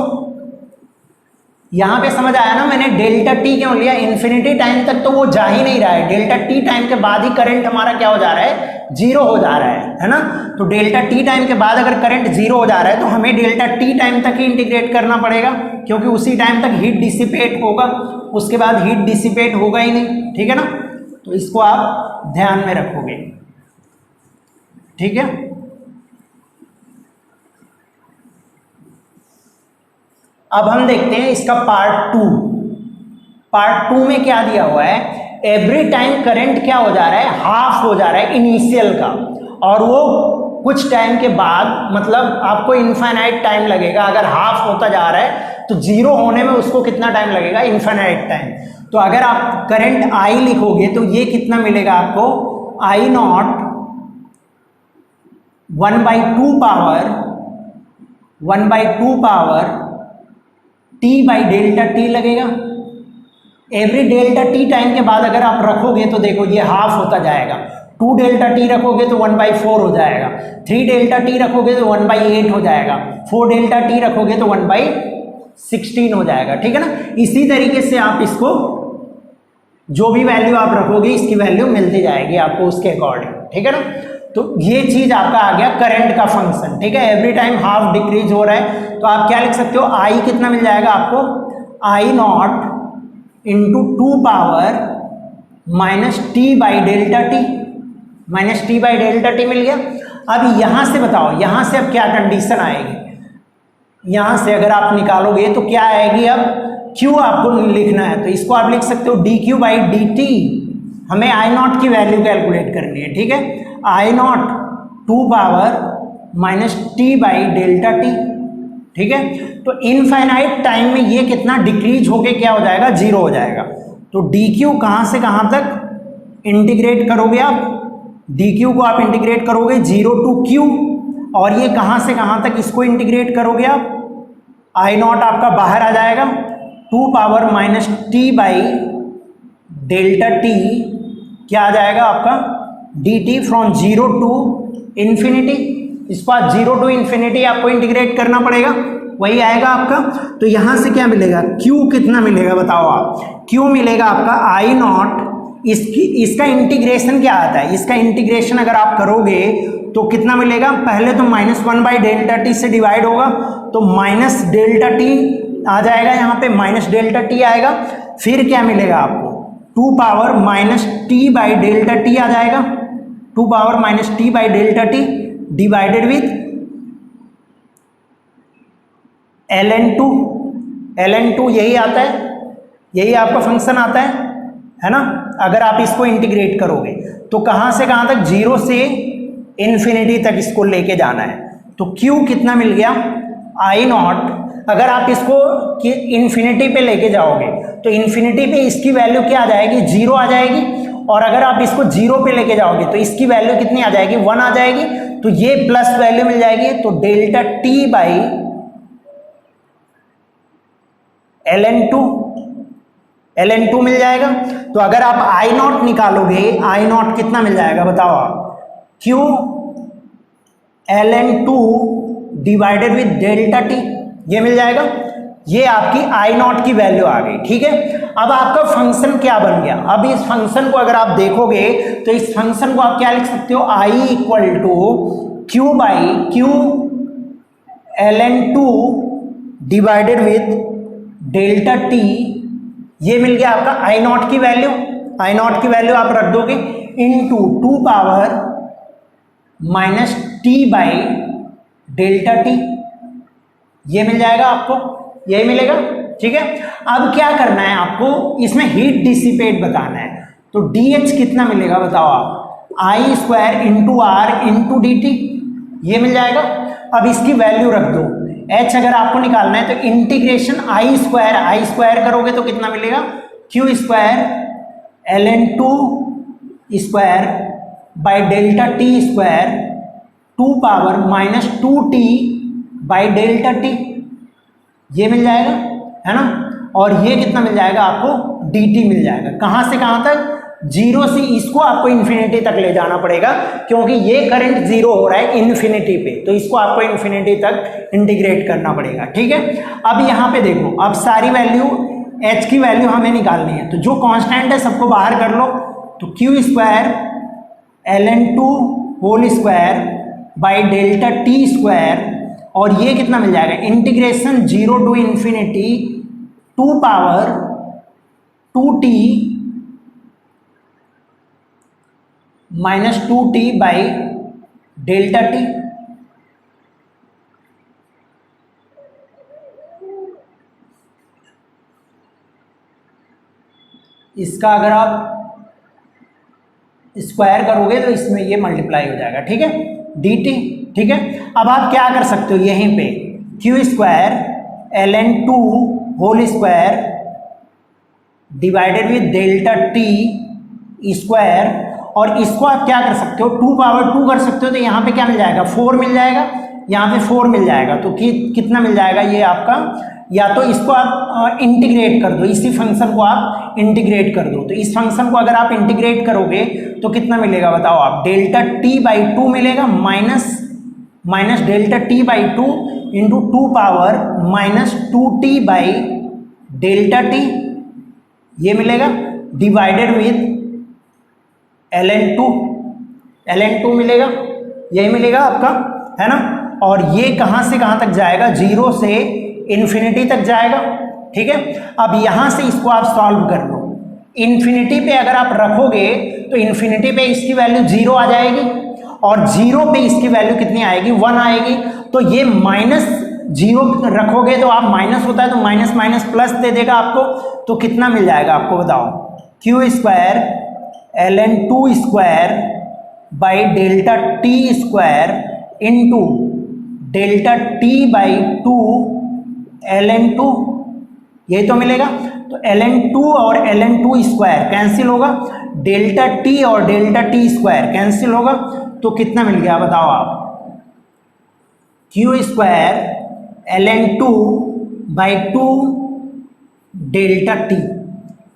यहां पे समझ आया ना, मैंने डेल्टा टी क्यों लिया, इन्फिनिटी टाइम तक तो वो जा ही नहीं रहा है, डेल्टा टी टाइम के बाद ही करंट हमारा क्या हो जा रहा है, 0 हो जा रहा है ना। तो डेल्टा टी टाइम के बाद अगर करंट 0 हो जा रहा है तो हमें डेल्टा टी टाइम तक ही इंटीग्रेट करना पड़ेगा, क्योंकि उसी टाइम तक हीट डिसिपेट होगा, उसके बाद हीट डिसिपेट होगा ही नहीं, ठीक है ना। तो इसको आप ध्यान में रखोगे, ठीक है। अब हम देखते हैं इसका पार्ट 2। पार्ट 2 में क्या दिया हुआ है, एवरी टाइम करंट क्या हो जा रहा है, हाफ हो जा रहा है इनिशियल का, और वो कुछ टाइम के बाद, मतलब आपको इनफाइनाइट टाइम लगेगा। अगर हाफ होता जा रहा है तो 0 होने में उसको कितना टाइम लगेगा, इनफाइनाइट टाइम। तो अगर आप करंट आई लिखोगे तो ये कितना मिलेगा आपको, I naught 1/2 power T by delta T लगेगा। एवरी डेल्टा टी टाइम के बाद अगर आप रखोगे तो देखो ये हाफ होता जाएगा, 2 डेल्टा टी रखोगे तो 1/4 हो जाएगा, 3 डेल्टा टी रखोगे तो 1/8 हो जाएगा, 4 डेल्टा टी रखोगे तो 1/16 हो जाएगा, ठीक है ना। इसी तरीके से आप इसको जो भी वैल्यू आप रखोगे इसकी वैल्यू मिलती जाएगी आपको उसके अकॉर्डिंग, ठीक है ना। तो ये चीज आपका आ गया करंट का फंक्शन, ठीक है। एवरी टाइम हाफ डिक्रीज हो रहा है तो आप क्या लिख सकते हो, आई कितना मिल जाएगा आपको, I naught into 2 power minus T by delta T, minus T by delta T मिल गया। अब यहां से बताओ, यहां से अब क्या कंडीशन आएगी, यहां से अगर आप निकालोगे तो क्या आएगी, अब Q आपको लिखना है तो इसको आप लिख सकते हो D Q by D T. हमें आई नॉट की वैल्यू कैलकुलेट करनी है, ठीक है। I naught 2 power minus T by delta T, ठीक है। तो इनफाइनाइट टाइम में ये कितना डिक्रीज होके क्या हो जाएगा, 0 हो जाएगा। तो डी क्यू कहां से कहां तक इंटीग्रेट करोगे आप, डी क्यू को आप इंटीग्रेट करोगे 0 टू Q, और ये कहां से कहां तक इसको इंटीग्रेट करोगे आप, आई नॉट आपका बाहर आ जाएगा, 2 power minus T by delta T क्या आ जाएगा आपका, D T from 0 to infinity. इसको आप 0 टू इन्फिनिटी आपको इंटीग्रेट करना पड़ेगा, वही आएगा आपका। तो यहां से क्या मिलेगा, Q कितना मिलेगा बताओ आप, Q मिलेगा आपका आई नॉट, इसका इंटीग्रेशन क्या आता है, इसका इंटीग्रेशन अगर आप करोगे तो कितना मिलेगा, पहले तो -1 बाई डेल्टा टी से डिवाइड होगा तो माइनस डेल्टा टी आ जाएगा, यहाँ पे माइनस डेल्टा टी आएगा। फिर क्या मिलेगा आपको, 2 power minus T by delta T आ जाएगा, 2 power minus T by delta T divided with ln2 यही आता है, यही आपका फंक्शन आता है ना। अगर आप इसको इंटीग्रेट करोगे तो कहां से कहां तक, 0 से इन्फिनिटी तक इसको लेके जाना है। तो Q कितना मिल गया, आई नॉट, अगर आप इसको इन्फिनिटी पे लेके जाओगे तो इन्फिनिटी पे इसकी वैल्यू क्या आ जाएगी, 0 आ जाएगी, और अगर आप इसको 0 पे लेके जाओगे तो इसकी वैल्यू कितनी आ जाएगी, 1 आ जाएगी। तो ये प्लस वैल्यू मिल जाएगी, तो डेल्टा टी बाई ln2 मिल जाएगा। तो अगर आप आई नॉट निकालोगे, आई नॉट कितना मिल जाएगा बताओ आप, Q ln2 divided with delta T, ये मिल जाएगा। ये आपकी आई नॉट की वैल्यू आ गई, ठीक है। अब आपका फंक्शन क्या बन गया, अब इस फंक्शन को अगर आप देखोगे तो इस फंक्शन को आप क्या लिख सकते हो, I equal to Q by Q ln2 divided with delta T, ये मिल गया आपका आई नॉट की वैल्यू। आई नॉट की वैल्यू आप रख दोगे into 2 power minus T by delta T, ये मिल जाएगा आपको, यही मिलेगा, ठीक है। अब क्या करना है आपको, इसमें हीट डिसिपेट बताना है। तो DH कितना मिलेगा बताओ आप, I square into R into D T, ये मिल जाएगा। अब इसकी वैल्यू रख दो, H अगर आपको निकालना है तो इंटीग्रेशन आई स्क्वायर करोगे तो कितना मिलेगा, Q square ln2 square by delta T square 2 power minus 2t by delta T, ये मिल जाएगा, है ना। और ये कितना मिल जाएगा आपको, dt मिल जाएगा। कहां से कहां तक, 0 से इसको आपको इन्फिनिटी तक ले जाना पड़ेगा, क्योंकि ये करंट 0 हो रहा है इन्फिनिटी पे, तो इसको आपको इन्फिनिटी तक इंटीग्रेट करना पड़ेगा, ठीक है। अब यहाँ पे देखो, अब सारी वैल्यू h की वैल्यू हमें निकालनी है, तो जो कांस्टेंट है सबको बाहर कर लो। तो Q square ln2 whole square by delta T square, और ये कितना मिल जाएगा, integration 0 to infinity 2 power 2t minus 2t by delta T. इसका अगर आप स्क्वायर करोगे तो इसमें ये मल्टीप्लाई हो जाएगा, ठीक है, dt, ठीक है। अब आप क्या कर सकते हो, यहीं पे Q square ln2 whole square divided with delta T square, और इसको आप क्या कर सकते हो, 2 पावर 2 कर सकते हो। तो यहाँ पे क्या मिल जाएगा, 4 मिल जाएगा, यहाँ पे 4 मिल जाएगा। तो कितना मिल जाएगा ये आपका, या तो इसको आप इंटीग्रेट कर दो, इसी फंक्शन को आप इंटीग्रेट कर दो। तो इस फंक्शन को अगर आप इंटीग्रेट करोगे तो कितना मिलेगा बताओ आप, डेल्टा टी बाई 2 मिलेगा, minus delta T by 2 into 2 power minus 2t by delta T, ये मिलेगा। डिवाइडेड विथ ln2 मिलेगा, यही मिलेगा आपका, है ना। और ये कहां से कहां तक जाएगा, 0 से इन्फिनिटी तक जाएगा, ठीक है। अब यहां से इसको आप सॉल्व कर लो। इन्फिनिटी पे अगर आप रखोगे तो इन्फिनिटी पे इसकी वैल्यू 0 आ जाएगी और 0 पे इसकी वैल्यू कितनी आएगी, 1 आएगी। तो ये -0 रखोगे तो आप माइनस होता है तो माइनस माइनस प्लस दे देगा आपको, तो कितना मिल जाएगा आपको बताओ, q square ln2 square by delta T square into delta T by 2 ln2, यही तो मिलेगा। तो ln2 और ln2 स्क्वायर कैंसिल होगा, डेल्टा टी और डेल्टा टी स्क्वायर कैंसिल होगा, तो कितना मिल गया बताओ आप, q square ln2 by 2 delta T,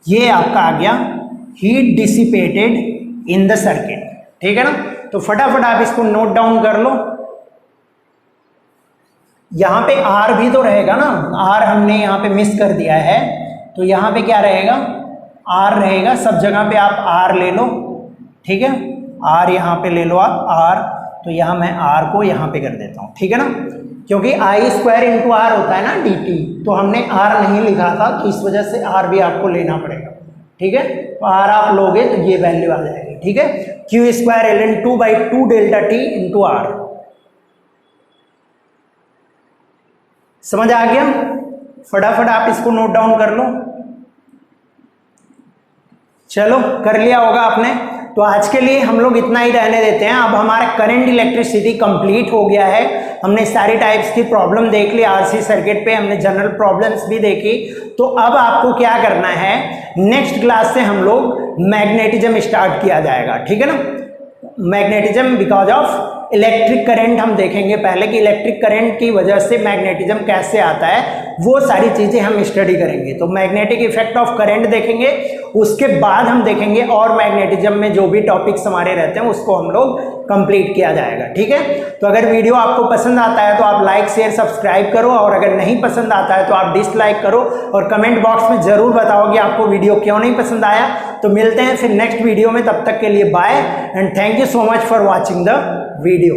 ये आपका आ गया heat dissipated in the circuit, ठीक है ना। तो फटाफट आप इसको नोट डाउन कर लो। यहां पे R भी तो रहेगा ना, R हमने यहां पे मिस कर दिया है, तो यहां पे क्या रहेगा, R रहेगा, सब जगह पे आप R ले लो, ठीक है। R यहां पे ले लो आप R, तो यहां मैं R को यहां पे कर देता हूं, ठीक है ना, क्योंकि I स्क्वायर इंटू R होता है ना dt, तो हमने R नहीं लिखा था, तो इस वजह से R भी आपको लेना पड़ेगा, ठीक है। तो R आप लोगे तो ये वैल्यू आ जाएगी, ठीक है, q square ln2 by 2 delta T into R। समझ आ गया, फटाफट आप इसको नोट डाउन कर लो। चलो कर लिया होगा आपने, तो आज के लिए हम लोग इतना ही रहने देते हैं। अब हमारा करंट इलेक्ट्रिसिटी कंप्लीट हो गया है, हमने सारी टाइप्स की प्रॉब्लम देख ली, आरसी सर्किट पे हमने जनरल प्रॉब्लम्स भी देखी। तो अब आपको क्या करना है, नेक्स्ट क्लास से हम लोग मैग्नेटिज्म स्टार्ट किया जाएगा, ठीक है ना। Magnetism because of electric current हम देखेंगे पहले कि इलेक्ट्रिक करंट की वजह से मैग्नेटिज्म कैसे आता है, वो सारी चीजें हम स्टडी करेंगे। तो मैग्नेटिक इफेक्ट ऑफ करंट देखेंगे, उसके बाद हम देखेंगे और मैग्नेटिज्म में जो भी टॉपिक्स हमारे रहते हैं उसको हम लोग कंप्लीट किया जाएगा, ठीक है। तो अगर वीडियो आपको पसंद आता है तो आप लाइक शेयर सब्सक्राइब करो, और अगर नहीं पसंद आता है तो आप डिसलाइक करो, और कमेंट बॉक्स में जरूर बताओ कि आपको वीडियो क्यों नहीं पसंद आया। तो मिलते हैं फिर नेक्स्ट वीडियो में, तब तक के लिए bye and thank you so much for watching the video।